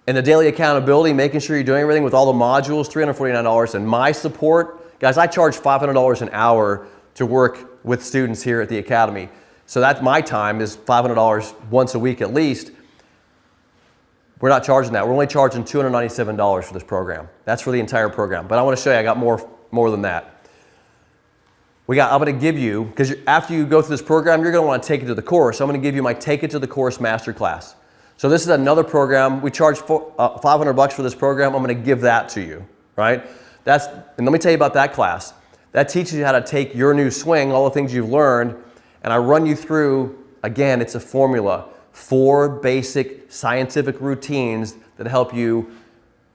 And the daily accountability, making sure you're doing everything with all the modules, $349. And my support, guys, I charge $500 an hour to work with students here at the Academy. So that's my time is $500 once a week at least. We're not charging that. We're only charging $297 for this program. That's for the entire program. But I want to show you I got more than that. I'm going to give you, because after you go through this program, you're going to want to take it to the course. So I'm going to give you my Take It to the Course Masterclass. So this is another program. We charge $500 for this program. I'm going to give that to you, right? And let me tell you about that class. That teaches you how to take your new swing, all the things you've learned, and I run you through, again, it's a formula, 4 basic scientific routines that help you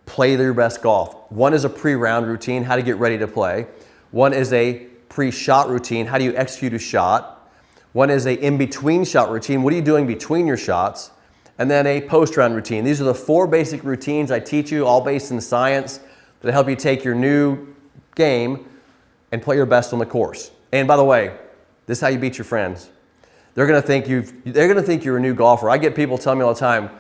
play your best golf. One is a pre-round routine, how to get ready to play. One is a pre-shot routine, how do you execute a shot. One is a in-between shot routine, what are you doing between your shots. And then a post-round routine. These are the 4 basic routines I teach you, all based in science, that help you take your new game and play your best on the course. And by the way, this is how you beat your friends. They're gonna think you're a new golfer. I get people telling me all the time,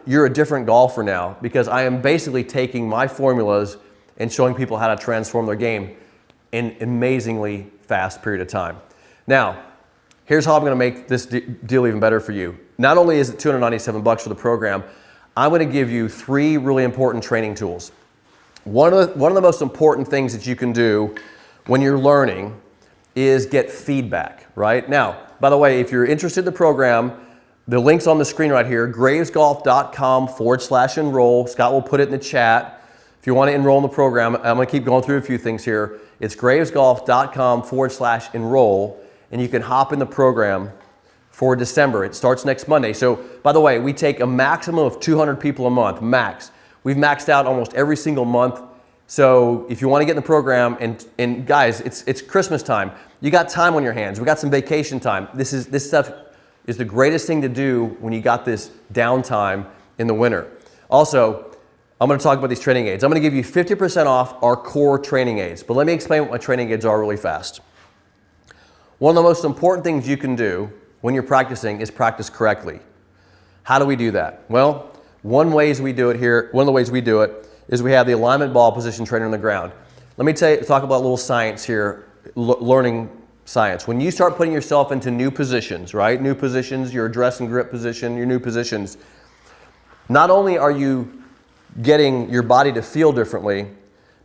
you're a different golfer now, because I am basically taking my formulas and showing people how to transform their game in an amazingly fast period of time. Now, here's how I'm going to make this deal even better for you. Not only is it $297 for the program, I'm going to give you 3 really important training tools. One of the most important things that you can do when you're learning is get feedback, right? Now, by the way, if you're interested in the program, the link's on the screen right here, gravesgolf.com/enroll. Scott will put it in the chat. If you want to enroll in the program, I'm going to keep going through a few things here. It's gravesgolf.com/enroll, and you can hop in the program for December. It starts next Monday. So, by the way, we take a maximum of 200 people a month, max. We've maxed out almost every single month. So if you want to get in the program, and guys, it's Christmas time. You got time on your hands. We got some vacation time. This stuff is the greatest thing to do when you got this downtime in the winter. Also, I'm going to talk about these training aids. I'm going to give you 50% off our core training aids. But let me explain what my training aids are really fast. One of the most important things you can do when you're practicing is practice correctly. How do we do that? Well, one of the ways we do it is we have the alignment ball position trainer on the ground. Let me talk about a little science here, learning science. When you start putting yourself into new positions, right? New positions, your address and grip position, your new positions, not only are you getting your body to feel differently,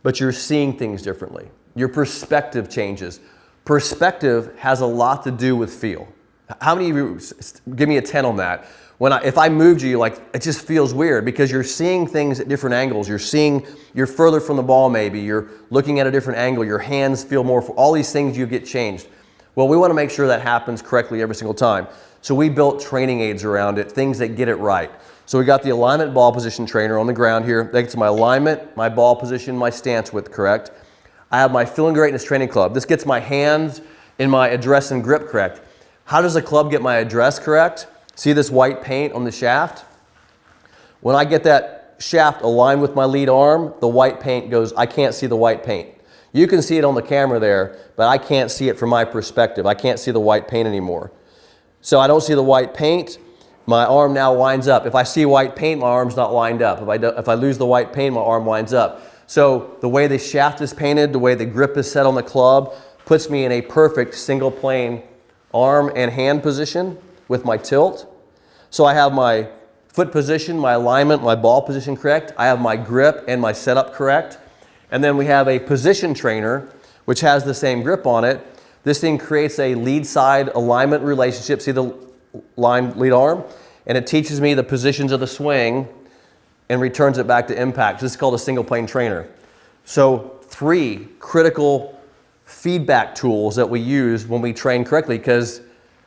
but you're seeing things differently. Your perspective changes. Perspective has a lot to do with feel. How many of you, give me a 10 on that. If I moved you, it just feels weird because you're seeing things at different angles. You're further from the ball maybe. You're looking at a different angle. Your hands feel more, all these things you get changed. Well, we want to make sure that happens correctly every single time. So we built training aids around it, things that get it right. So we got the alignment ball position trainer on the ground here. That gets my alignment, my ball position, my stance width correct. I have my Feeling Greatness training club. This gets my hands and my address and grip correct. How does a club get my address correct? See this white paint on the shaft? When I get that shaft aligned with my lead arm, the white paint goes, I can't see the white paint. You can see it on the camera there, but I can't see it from my perspective. I can't see the white paint anymore. So I don't see the white paint. My arm now winds up. If I see white paint, my arm's not lined up. If I lose the white paint, my arm winds up. So the way the shaft is painted, the way the grip is set on the club, puts me in a perfect single plane arm and hand position with my tilt. So I have my foot position, my alignment, my ball position correct. I have my grip and my setup correct. And then we have a position trainer, which has the same grip on it. This thing creates a lead side alignment relationship. See the lead arm? And it teaches me the positions of the swing and returns it back to impact. This is called a single plane trainer. So 3 critical feedback tools that we use when we train correctly, because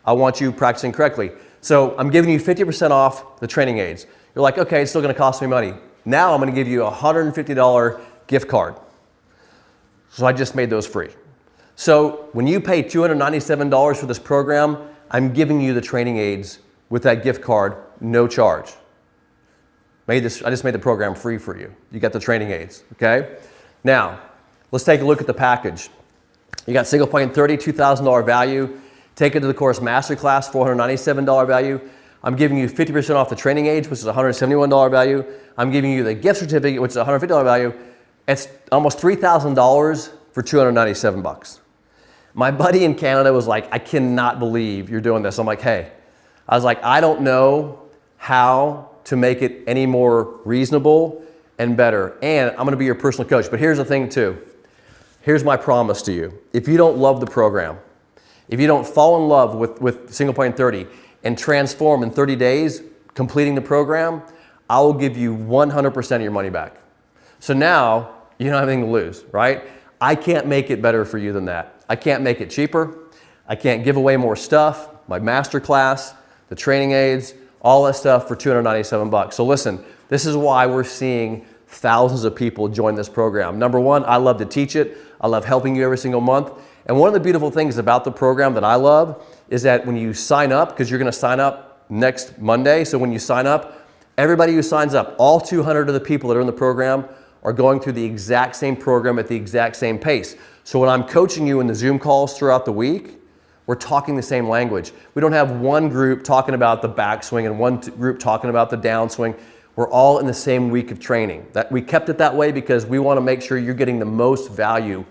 I want you practicing correctly. So I'm giving you 50% off the training aids. You're like, okay, it's still gonna cost me money. Now I'm gonna give you a $150 gift card. So I just made those free. So when you pay $297 for this program, I'm giving you the training aids with that gift card, no charge. I just made the program free for you. You got the training aids, okay? Now, let's take a look at the package. You got single plane $32,000 value. Take It to the Course Masterclass, $497 value. I'm giving you 50% off the training aids, which is $171 value. I'm giving you the gift certificate, which is $150 value. It's almost $3,000 for 297 bucks. My buddy in Canada was like, I cannot believe you're doing this. I'm like, hey, I was like, I don't know how to make it any more reasonable and better. And I'm gonna be your personal coach. But here's the thing too. Here's my promise to you. If you don't love the program, if you don't fall in love with Single Plane 30 and transform in 30 days, completing the program, I will give you 100% of your money back. So now you don't have anything to lose, right? I can't make it better for you than that. I can't make it cheaper. I can't give away more stuff, my master class, the training aids, all that stuff for 297 bucks. So listen, this is why we're seeing thousands of people join this program. Number one, I love to teach it. I love helping you every single month. And one of the beautiful things about the program that I love is that when you sign up, because you're going to sign up next Monday, so when you sign up, everybody who signs up, all 200 of the people that are in the program are going through the exact same program at the exact same pace. So when I'm coaching you in the Zoom calls throughout the week, we're talking the same language. We don't have one group talking about the backswing and one group talking about the downswing. We're all in the same week of training. We kept it that way because we want to make sure you're getting the most value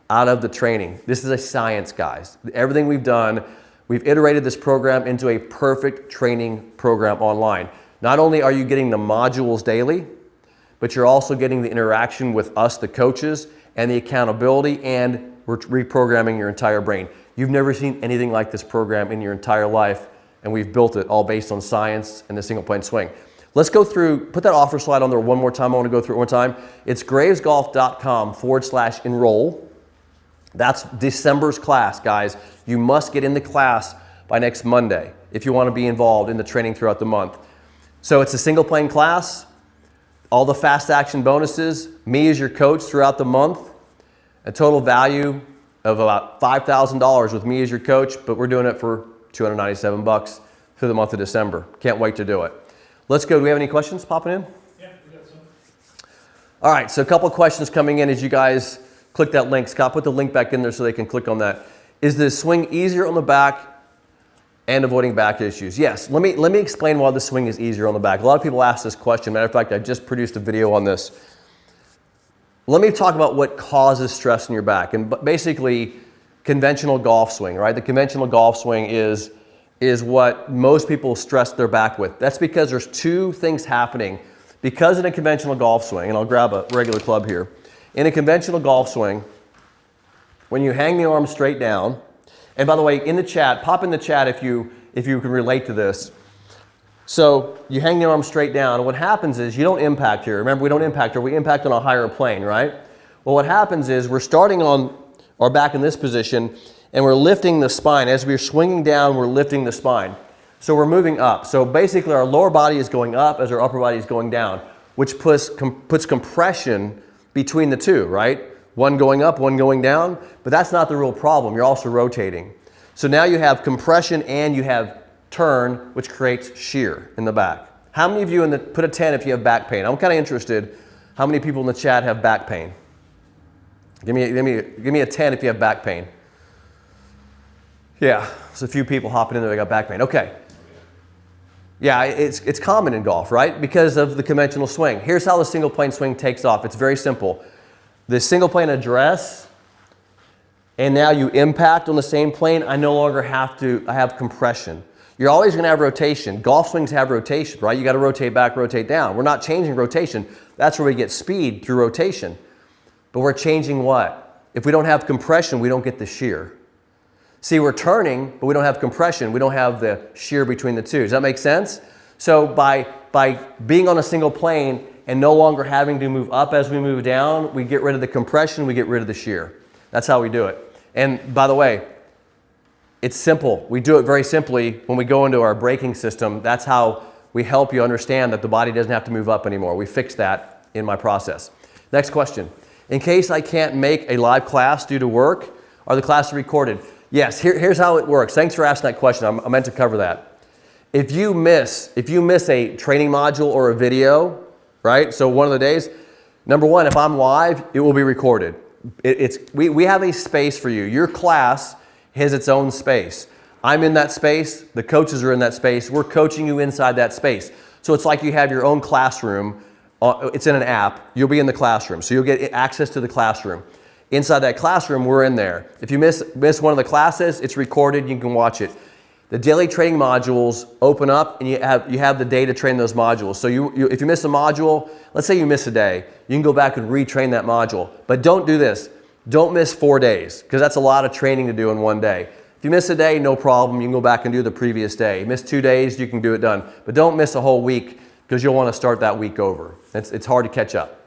out of the training. This is a science, guys. Everything we've done, we've iterated this program into a perfect training program online. Not only are you getting the modules daily, but you're also getting the interaction with us, the coaches, and the accountability, and we're reprogramming your entire brain. You've never seen anything like this program in your entire life, and we've built it all based on science and the single plane swing. Let's go through, put that offer slide on there one more time. I want to go through it one time. It's gravesgolf.com/enroll. That's December's class, guys. You must get in the class by next Monday if you want to be involved in the training throughout the month. So it's a single plane class, all the fast action bonuses, me as your coach throughout the month, a total value of about $5,000 with me as your coach, but we're doing it for 297 bucks through the month of December. Can't wait to do it. Let's go. Do we have any questions popping in? Yeah, we got some. All right, so a couple of questions coming in as you guys click that link. Scott, put the link back in there so they can click on that. Is the swing easier on the back and avoiding back issues? Yes. Let me explain why the swing is easier on the back. A lot of people ask this question. Matter of fact, I just produced a video on this. Let me talk about what causes stress in your back. And basically, conventional golf swing, right? The conventional golf swing is what most people stress their back with. That's because there's two things happening. Because in a conventional golf swing, and I'll grab a regular club here. In a conventional golf swing, when you hang the arm straight down, and by the way, in the chat, pop in the chat if you can relate to this. So you hang the arm straight down, and what happens is you don't impact here. Remember, we don't impact here, we impact on a higher plane, right? Well, what happens is we're starting on our back in this position, and we're lifting the spine. As we're swinging down, we're lifting the spine. So we're moving up. So basically our lower body is going up as our upper body is going down, which puts compression between the two, right? One going up, one going down, but that's not the real problem. You're also rotating. So now you have compression and you have turn, which creates shear in the back. How many of you put a 10 if you have back pain? I'm kind of interested. How many people in the chat have back pain? Give me a 10 if you have back pain. Yeah, there's a few people hopping in there that got back pain. Okay. Yeah, it's common in golf, right? Because of the conventional swing. Here's how the single plane swing takes off. It's very simple. The single plane address, and now you impact on the same plane. I no longer have compression. You're always going to have rotation. Golf swings have rotation, right? You got to rotate back, rotate down. We're not changing rotation. That's where we get speed through rotation. But we're changing what? If we don't have compression, we don't get the shear. See, we're turning, but we don't have compression. We don't have the shear between the two. Does that make sense? So by being on a single plane and no longer having to move up as we move down, we get rid of the compression, we get rid of the shear. That's how we do it. And by the way, it's simple. We do it very simply when we go into our braking system. That's how we help you understand that the body doesn't have to move up anymore. We fix that in my process. Next question. In case I can't make a live class due to work, are the classes recorded? Yes, here's how it works. Thanks for asking that question. I meant to cover that. If you miss a training module or a video, right? So one of the days, number one, if I'm live, it will be recorded. We have a space for you. Your class has its own space. I'm in that space, the coaches are in that space, we're coaching you inside that space. So it's like you have your own classroom, it's in an app, you'll be in the classroom, so you'll get access to the classroom. Inside that classroom, we're in there. If you miss one of the classes, it's recorded, you can watch it. The daily training modules open up and you have the day to train those modules. So if you miss a module, let's say you miss a day, you can go back and retrain that module. But don't do this. Don't miss 4 days, because that's a lot of training to do in one day. If you miss a day, no problem. You can go back and do the previous day. You miss 2 days, you can do it done. But don't miss a whole week, because you'll want to start that week over. It's hard to catch up.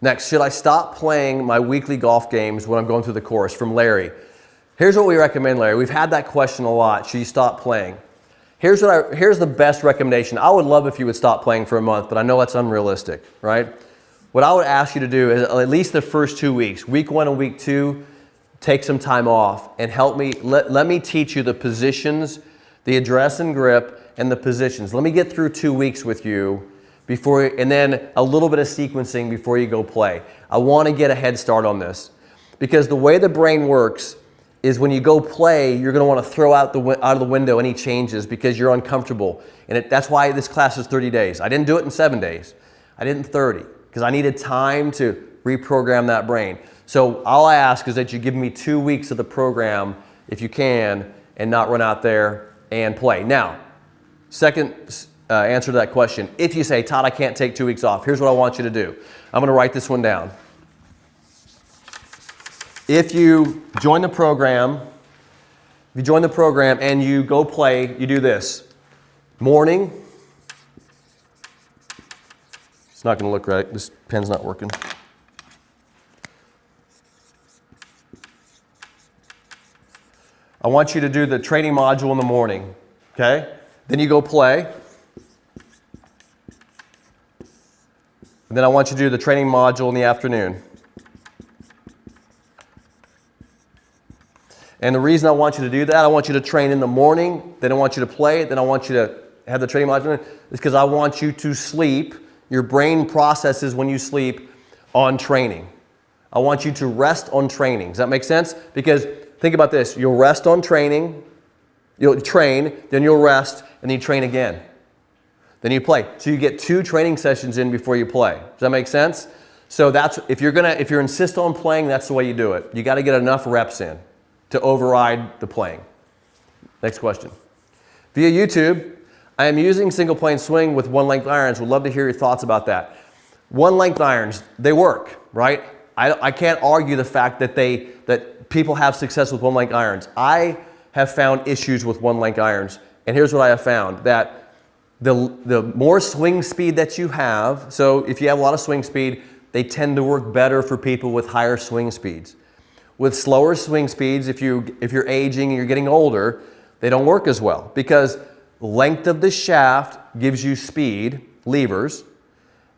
Next, should I stop playing my weekly golf games when I'm going through the course? From Larry. Here's what we recommend, Larry. We've had that question a lot. Should you stop playing? Here's the best recommendation. I would love if you would stop playing for a month, but I know that's unrealistic, right? What I would ask you to do is at least the first 2 weeks, week 1 and week 2, take some time off and help me, let me teach you the positions, the address and grip, and the positions. Let me get through 2 weeks with you and then a little bit of sequencing before you go play. I want to get a head start on this, because the way the brain works is when you go play, you're going to want to throw out of the window any changes because you're uncomfortable. And that's why this class is 30 days. I didn't do it in 7 days. I did it in 30 because I needed time to reprogram that brain. So all I ask is that you give me 2 weeks of the program, if you can, and not run out there and play. Now, second answer to that question. If you say, Todd, I can't take 2 weeks off, here's what I want you to do. I'm going to write this one down. If you join the program, and you go play, you do this. Morning. It's not going to look right. This pen's not working. I want you to do the training module in the morning, okay? Then you go play. And then I want you to do the training module in the afternoon. And the reason I want you to do that, I want you to train in the morning, then I want you to play, then I want you to have the training module, is because I want you to sleep. Your brain processes when you sleep on training. I want you to rest on training. Does that make sense? Because think about this. You'll rest on training, you'll train, then you'll rest, and then you train again. Then you play. So you get 2 training sessions in before you play. Does that make sense? So that's, if you're insist on playing, that's the way you do it. You got to get enough reps in to override the playing. Next question. Via YouTube, I am using single plane swing with 1-length irons. Would love to hear your thoughts about that. 1-length irons, they work, right? I can't argue the fact that people have success with 1-length irons. I have found issues with 1-length irons, and here's what I have found, that the more swing speed that you have, so if you have a lot of swing speed, they tend to work better for people with higher swing speeds. With slower swing speeds, if you're aging and you're getting older, they don't work as well, because length of the shaft gives you speed, levers,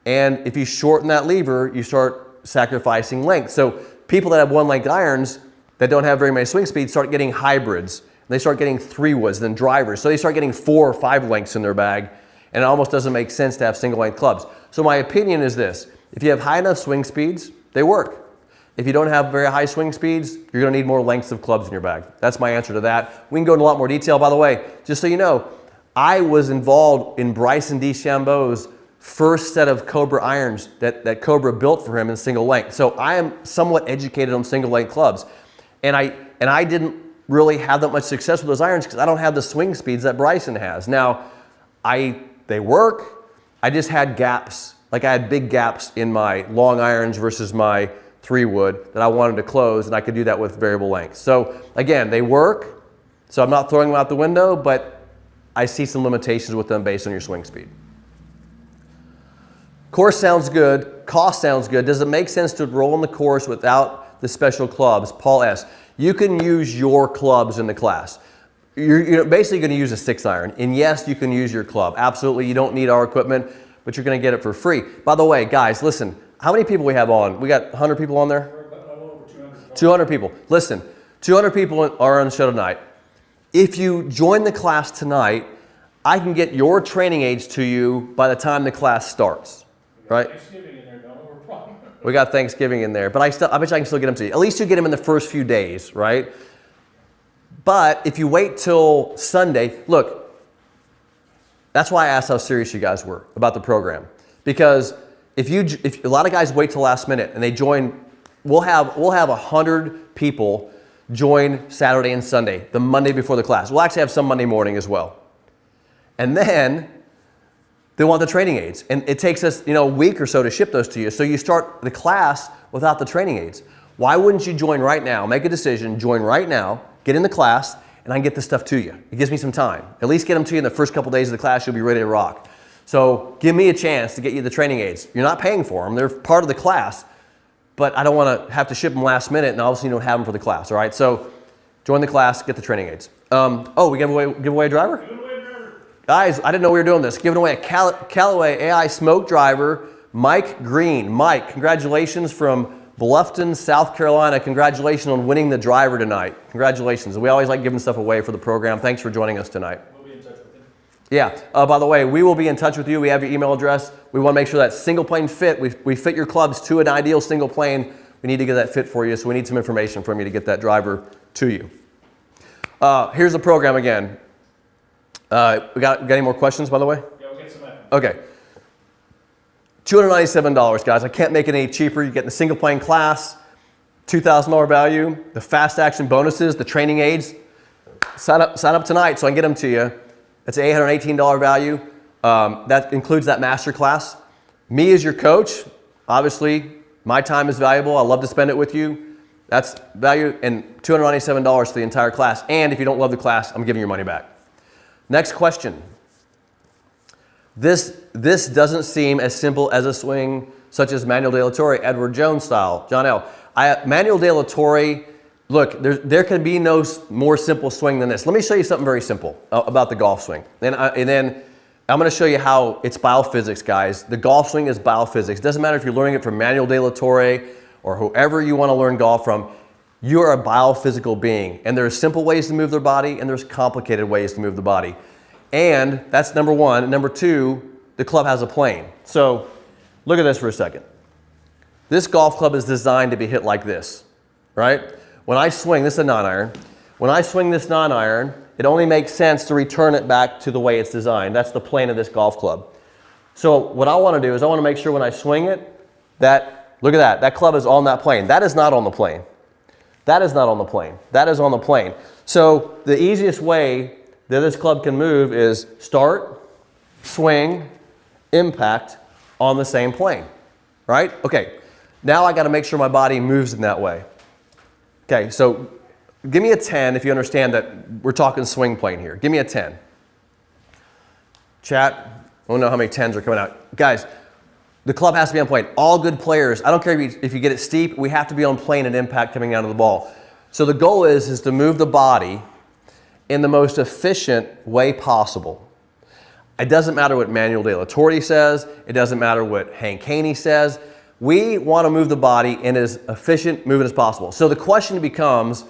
and if you shorten that lever, you start sacrificing length. So people that have 1-length irons that don't have very many swing speeds start getting hybrids. They start getting 3-woods, then drivers. So they start getting 4 or 5 lengths in their bag, and it almost doesn't make sense to have single-length clubs. So my opinion is this: if you have high enough swing speeds, they work. If you don't have very high swing speeds, you're going to need more lengths of clubs in your bag. That's my answer to that. We can go into a lot more detail. By the way, just so you know, I was involved in Bryson DeChambeau's first set of Cobra irons that Cobra built for him in single length. So I am somewhat educated on single length clubs. And I didn't really have that much success with those irons because I don't have the swing speeds that Bryson has. Now, they work. I just had gaps. Like I had big gaps in my long irons versus my 3-wood that I wanted to close, and I could do that with variable length. So again, they work. So I'm not throwing them out the window, but I see some limitations with them based on your swing speed. Course sounds good. Cost sounds good. Does it make sense to roll in the course without the special clubs? Paul S. You can use your clubs in the class. You're basically going to use a 6-iron. And yes, you can use your club. Absolutely, you don't need our equipment, but you're going to get it for free. By the way, guys, listen. How many people we have on? We got 100 people on there? We're about over 200. 200 people. Listen, 200 people are on the show tonight. If you join the class tonight, I can get your training aids to you by the time the class starts, right? Thanksgiving in there, don't have a problem. We got Thanksgiving in there, but I bet you I can still get them to you. At least you get them in the first few days, right? But if you wait till Sunday, look, that's why I asked how serious you guys were about the program. Because if a lot of guys wait till last minute and they join, we'll have 100 people join Saturday and Sunday, the Monday before the class. We'll actually have some Monday morning as well. And then they want the training aids. And it takes us, a week or so to ship those to you. So you start the class without the training aids. Why wouldn't you join right now? Make a decision, join right now, get in the class, and I can get this stuff to you. It gives me some time. At least get them to you in the first couple days of the class, you'll be ready to rock. So give me a chance to get you the training aids. You're not paying for them, they're part of the class, but I don't want to have to ship them last minute and obviously you don't have them for the class, all right? So join the class, get the training aids. We give away a driver? Guys, I didn't know we were doing this. Giving away a Callaway AI smoke driver, Mike Green. Mike, congratulations from Bluffton, South Carolina. Congratulations on winning the driver tonight. Congratulations. We always like giving stuff away for the program. Thanks for joining us tonight. We'll be in touch with him. Yeah. By the way, we will be in touch with you. We have your email address. We want to make sure that single plane fit. We fit your clubs to an ideal single plane. We need to get that fit for you, so we need some information from you to get that driver to you. Here's the program again. We got any more questions, by the way? Yeah, we'll get some after. Okay. $297, guys. I can't make it any cheaper. You get the single plane class, $2,000 value, the fast action bonuses, the training aids. Sign up tonight so I can get them to you. That's an $818 value. That includes that master class. Me as your coach, obviously, my time is valuable. I love to spend it with you. That's value, and $297 for the entire class. And if you don't love the class, I'm giving your money back. Next question. This doesn't seem as simple as a swing such as Manuel de la Torre, Edward Jones style. John L. Manuel de la Torre, look, there can be no more simple swing than this. Let me show you something very simple about the golf swing. And then I'm going to show you how it's biophysics, guys. The golf swing is biophysics. It doesn't matter if you're learning it from Manuel de la Torre or whoever you want to learn golf from. You're a biophysical being. And there's simple ways to move the body and there's complicated ways to move the body. And that's number one. Number two, the club has a plane. So look at this for a second. This golf club is designed to be hit like this, right? When I swing, this is a 9-iron. When I swing this 9-iron, it only makes sense to return it back to the way it's designed. That's the plane of this golf club. So what I want to do is I want to make sure when I swing it, look at that club is on that plane. That is not on the plane. That is not on the plane. That is on the plane. So the easiest way that this club can move is start, swing, impact on the same plane, right? Okay, now I got to make sure my body moves in that way. Okay, so give me a 10 if you understand that we're talking swing plane here. Give me a 10. Chat, I don't know how many 10s are coming out. Guys, the club has to be on plane. All good players, I don't care if you get it steep, we have to be on plane and impact coming out of the ball. So the goal is to move the body in the most efficient way possible. It doesn't matter what Manuel de la Torre says. It doesn't matter what Hank Haney says. We want to move the body in as efficient movement as possible. So the question becomes,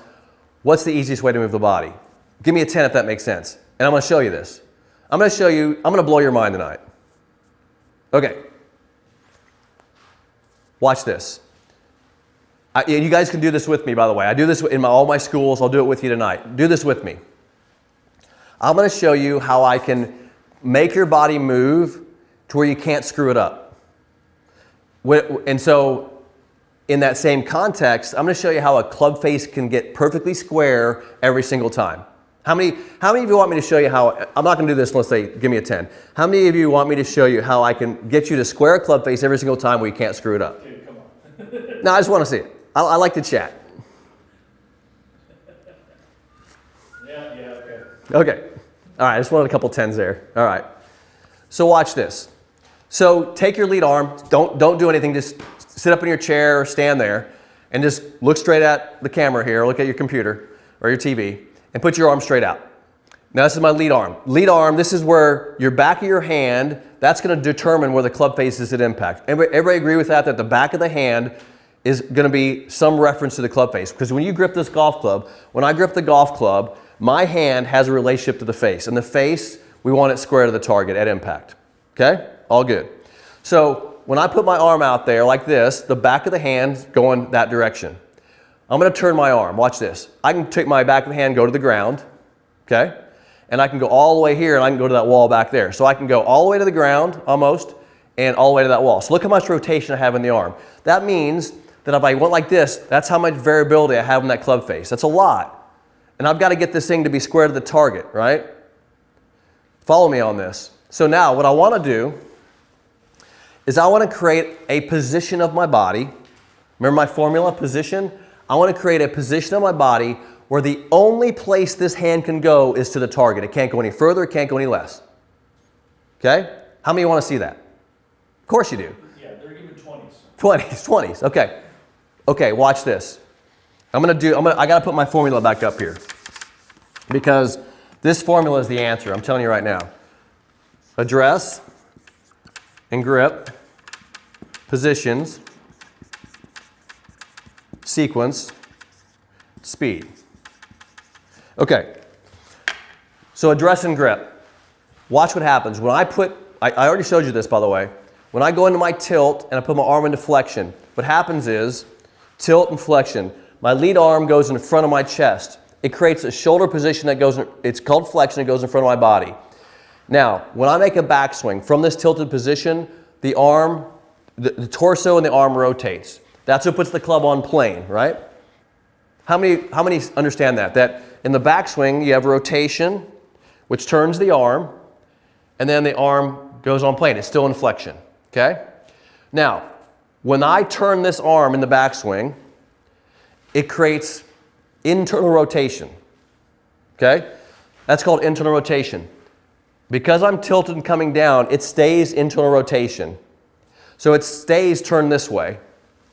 what's the easiest way to move the body? Give me a 10 if that makes sense. And I'm going to show you this. I'm going to blow your mind tonight. Okay. Watch this. You guys can do this with me, by the way. I do this in all my schools. I'll do it with you tonight. Do this with me. I'm going to show you how I can make your body move to where you can't screw it up. And so in that same context, I'm going to show you how a club face can get perfectly square every single time. How many of you want me to show you how, I'm not going to do this unless they give me a 10. How many of you want me to show you how I can get you to square a club face every single time where you can't screw it up? Dude, come on. No, I just want to see it. I like to chat. Yeah, okay. Okay. All right, I just wanted a couple 10s there. All right. So watch this. So take your lead arm. Don't do anything. Just sit up in your chair or stand there and just look straight at the camera here. Look at your computer or your TV and put your arm straight out. Now this is my lead arm. Lead arm, this is where your back of your hand, that's going to determine where the club face is at impact. Everybody agree with that the back of the hand is going to be some reference to the club face? Because when you grip this golf club, when I grip the golf club, my hand has a relationship to the face. And the face, we want it square to the target at impact. Okay? All good. So when I put my arm out there like this, the back of the hand's going that direction. I'm going to turn my arm. Watch this. I can take my back hand, go to the ground, okay? And I can go all the way here, and I can go to that wall back there. So I can go all the way to the ground, almost, and all the way to that wall. So look how much rotation I have in the arm. That means that if I went like this, that's how much variability I have in that club face. That's a lot. And I've got to get this thing to be square to the target, right? Follow me on this. So now what I want to do is I want to create a position of my body. Remember my formula, position? I want to create a position of my body where the only place this hand can go is to the target. It can't go any further, it can't go any less. Okay? How many want to see that? Of course you do. Yeah, they're giving 20s. 20s, okay. Okay, watch this. I gotta put my formula back up here because this formula is the answer. I'm telling you right now. Address and grip, positions, sequence, speed. Okay, so address and grip. Watch what happens. When I already showed you this, by the way. When I go into my tilt and I put my arm into flexion, what happens is tilt and flexion. My lead arm goes in front of my chest. It creates a shoulder position that goes, it's called flexion, it goes in front of my body. Now, when I make a backswing from this tilted position, the arm, the torso and the arm rotates. That's what puts the club on plane, right? How many understand that? That in the backswing, you have rotation, which turns the arm, and then the arm goes on plane. It's still in flexion, okay? Now, when I turn this arm in the backswing, it creates internal rotation, okay? That's called internal rotation. Because I'm tilted and coming down, it stays internal rotation. So it stays turned this way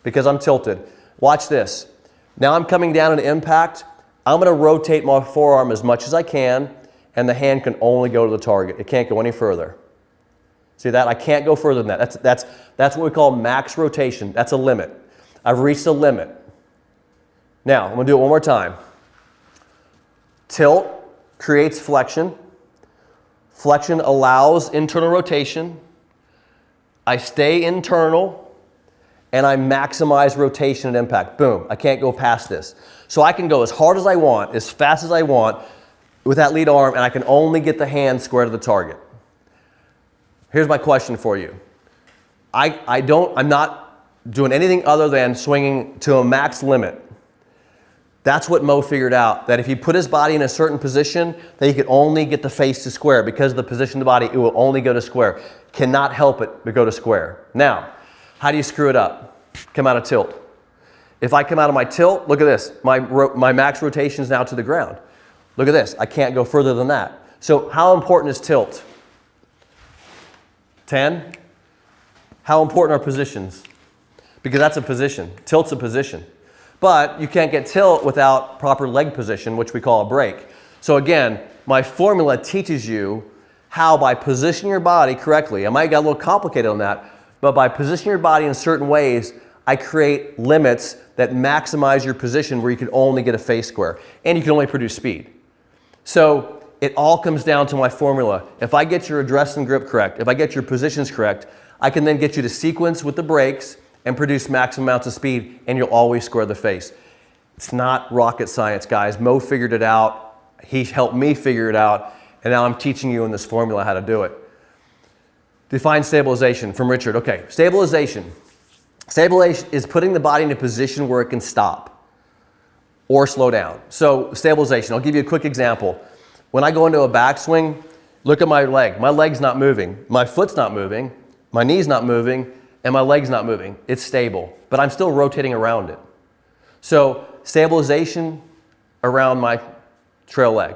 because I'm tilted. Watch this. Now I'm coming down in impact. I'm going to rotate my forearm as much as I can, and the hand can only go to the target. It can't go any further. See that? I can't go further than that. That's what we call max rotation. That's a limit. I've reached a limit. Now, I'm going to do it one more time. Tilt creates flexion. Flexion allows internal rotation. I stay internal, and I maximize rotation and impact. Boom. I can't go past this. So I can go as hard as I want, as fast as I want with that lead arm, and I can only get the hand square to the target. Here's my question for you. I'm not doing anything other than swinging to a max limit. That's what Mo figured out, that if he put his body in a certain position, that he could only get the face to square. Because of the position of the body, it will only go to square. Cannot help it but go to square. Now, how do you screw it up? Come out of tilt. If I come out of my tilt, look at this. My max rotation is now to the ground. Look at this. I can't go further than that. So how important is tilt? 10. How important are positions? Because that's a position. Tilt's a position. But you can't get tilt without proper leg position, which we call a break. So again, my formula teaches you how by positioning your body correctly, I might get a little complicated on that, but by positioning your body in certain ways, I create limits that maximize your position where you can only get a face square and you can only produce speed. So it all comes down to my formula. If I get your address and grip correct, if I get your positions correct, I can then get you to sequence with the breaks and produce maximum amounts of speed, and you'll always square the face. It's not rocket science, guys. Mo figured it out. He helped me figure it out, and now I'm teaching you in this formula how to do it. Define stabilization from Richard. Okay, stabilization. Stabilization is putting the body in a position where it can stop or slow down. So stabilization, I'll give you a quick example. When I go into a backswing, look at my leg. My leg's not moving. My foot's not moving. My knee's not moving. And my leg's not moving. It's stable, but I'm still rotating around it. So stabilization around my trail leg.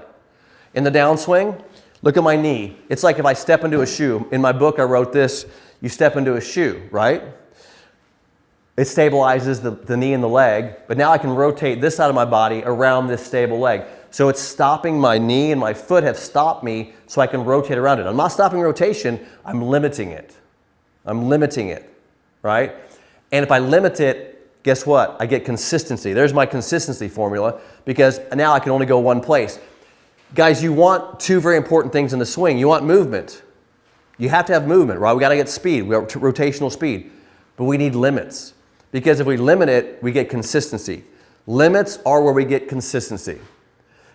In the downswing, look at my knee. It's like if I step into a shoe. In my book, I wrote this, you step into a shoe, right? It stabilizes the knee and the leg, but now I can rotate this side of my body around this stable leg. So it's stopping my knee and my foot have stopped me so I can rotate around it. I'm not stopping rotation, I'm limiting it. I'm limiting it. Right? And if I limit it, guess what? I get consistency. There's my consistency formula because now I can only go one place. Guys, you want two very important things in the swing. You want movement. You have to have movement, right? We got to get speed. We got rotational speed. But we need limits because if we limit it, we get consistency. Limits are where we get consistency.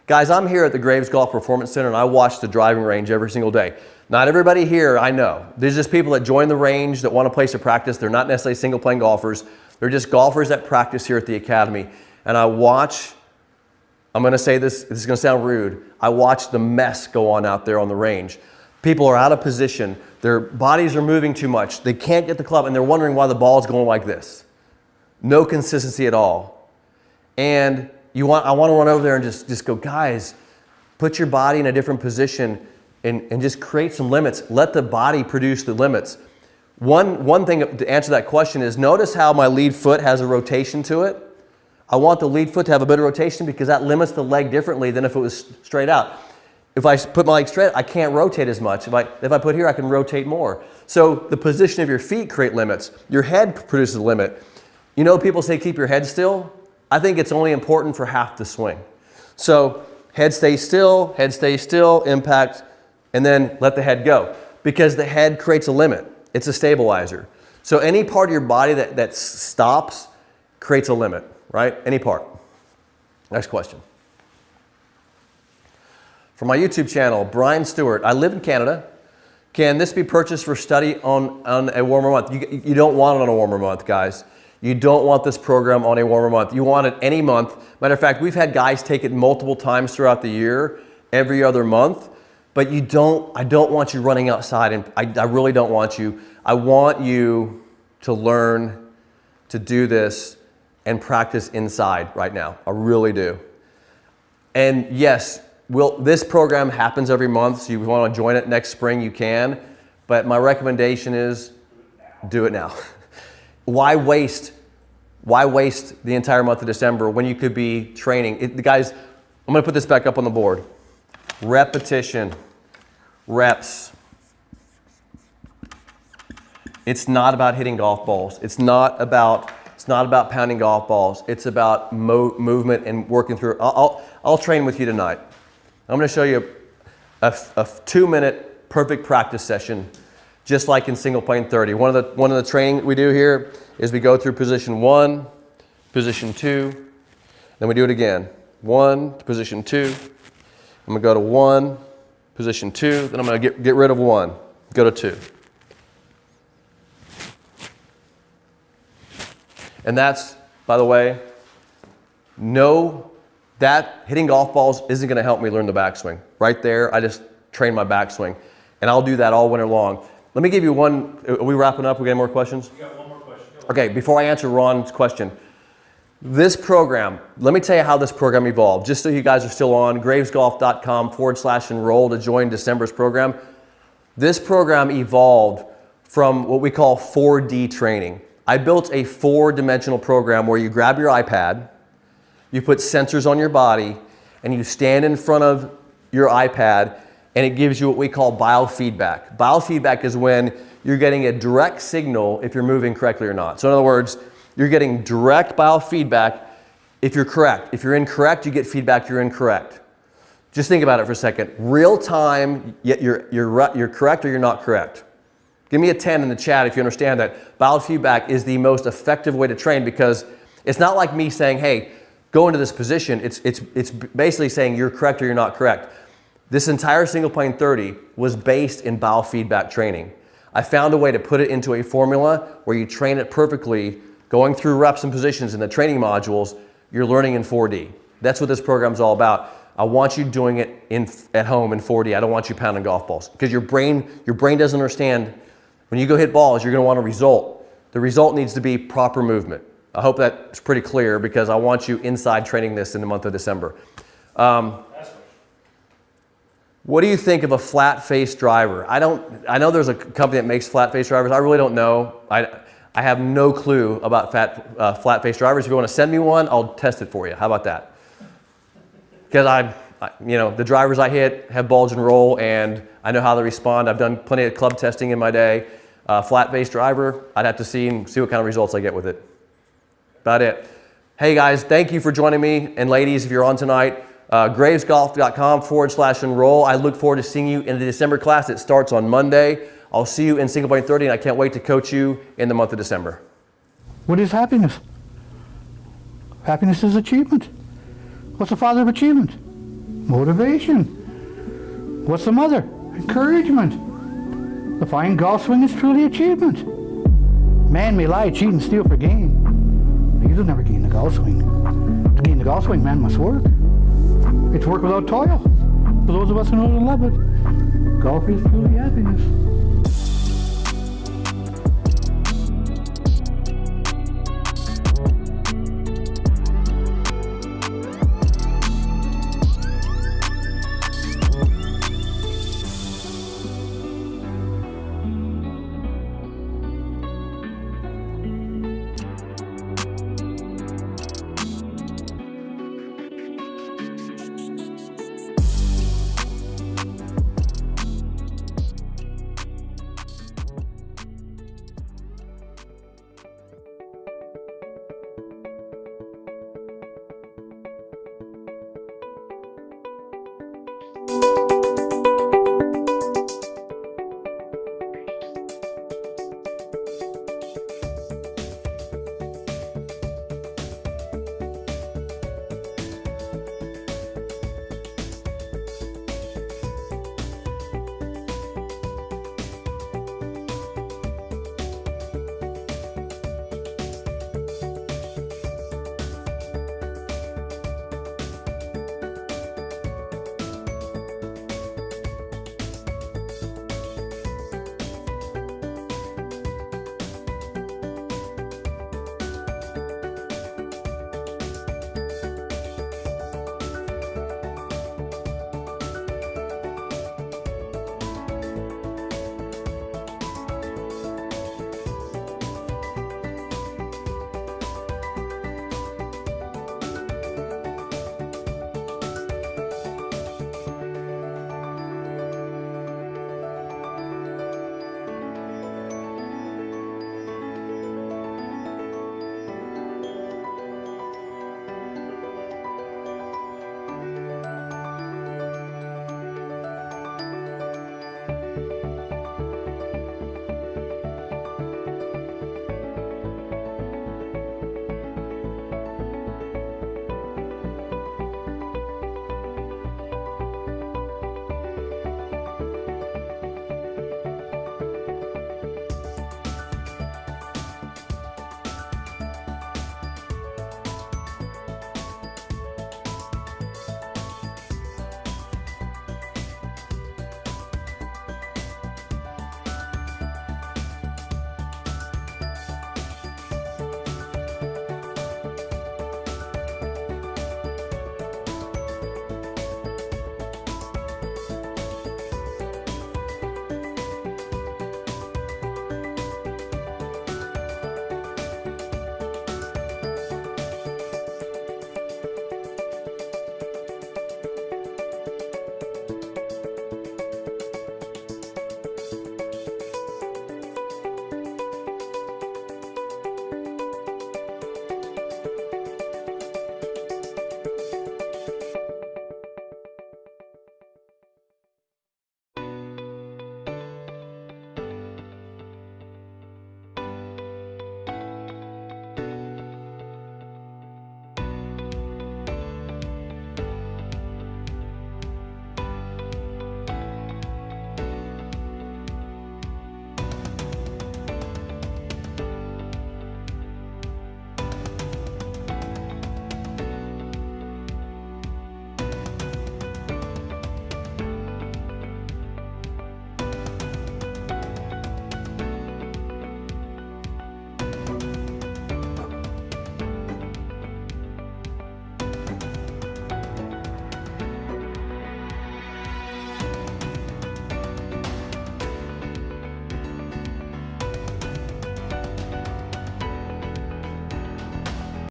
Guys, I'm here at the Graves Golf Performance Center and I watch the driving range every single day. Not everybody here, I know. There's just people that join the range that want a place to practice. They're not necessarily single playing golfers. They're just golfers that practice here at the academy. And I watch, I'm gonna say this is gonna sound rude, I watch the mess go on out there on the range. People are out of position. Their bodies are moving too much. They can't get the club and they're wondering why the ball is going like this. No consistency at all. And I want to run over there and just go, guys, put your body in a different position and just create some limits. Let the body produce the limits. One thing to answer that question is notice how my lead foot has a rotation to it. I want the lead foot to have a bit of rotation because that limits the leg differently than if it was straight out. If I put my leg straight, I can't rotate as much. If I put here, I can rotate more. So the position of your feet create limits. Your head produces a limit. You know, people say keep your head still. I think it's only important for half the swing. So head stays still, impact, and then let the head go. Because the head creates a limit. It's a stabilizer. So any part of your body that stops creates a limit, right? Any part. Next question. From my YouTube channel, Brian Stewart, I live in Canada. Can this be purchased for study on a warmer month? You don't want it on a warmer month, guys. You don't want this program on a warmer month. You want it any month. Matter of fact, we've had guys take it multiple times throughout the year, every other month, but I don't want you running outside, and I really don't want you. I want you to learn to do this and practice inside right now. I really do. And yes, this program happens every month, so you want to join it next spring, you can, but my recommendation is do it now. Why waste the entire month of December when you could be training? Guys, I'm going to put this back up on the board. Repetition, reps. It's not about hitting golf balls. It's not about pounding golf balls. It's about movement and working through. I'll train with you tonight. I'm going to show you a 2-minute perfect practice session, just like in single plane 30. One of the training we do here is we go through position 1, position 2, then we do it again. 1 to position 2. I'm gonna go to 1, position 2, then I'm gonna get rid of 1, go to 2. And that's, by the way, know that hitting golf balls isn't gonna help me learn the backswing. Right there, I just train my backswing. And I'll do that all winter long. Let me give you one, are we wrapping up? We got any more questions? You got one more question. Okay, before I answer Ron's question, this program, let me tell you how this program evolved. Just so you guys are still on, gravesgolf.com/enroll to join December's program. This program evolved from what we call 4D training. I built a 4-dimensional program where you grab your iPad, you put sensors on your body, and you stand in front of your iPad, and it gives you what we call biofeedback. Biofeedback is when you're getting a direct signal if you're moving correctly or not. So in other words, you're getting direct biofeedback if you're correct. If you're incorrect, you get feedback you're incorrect. Just think about it for a second. Real time, yet you're correct or you're not correct. Give me a 10 in the chat if you understand that. Biofeedback is the most effective way to train because it's not like me saying, hey, go into this position. It's basically saying you're correct or you're not correct. This entire single plane 30 was based in biofeedback training. I found a way to put it into a formula where you train it perfectly, going through reps and positions in the training modules, you're learning in 4D. That's what this program's all about. I want you doing it at home in 4D. I don't want you pounding golf balls because your brain doesn't understand. When you go hit balls, you're going to want a result. The result needs to be proper movement. I hope that's pretty clear because I want you inside training this in the month of December. What do you think of a flat face driver? I know there's a company that makes flat face drivers. I really don't know. I have no clue about flat face drivers. If you want to send me one, I'll test it for you. How about that? Because the drivers I hit have bulge and roll, and I know how they respond. I've done plenty of club testing in my day. Flat face driver, I'd have to see what kind of results I get with it. About it. Hey guys, thank you for joining me, and ladies, if you're on tonight, gravesgolf.com/enroll. I look forward to seeing you in the December class. It starts on Monday. I'll see you in single plane 30, and I can't wait to coach you in the month of December. What is happiness? Happiness is achievement. What's the father of achievement? Motivation. What's the mother? Encouragement. The fine golf swing is truly achievement. Man may lie, cheat, and steal for gain. But he'll never gain the golf swing. To gain the golf swing, man must work. It's work without toil. For those of us who know and love it, golf is truly happiness.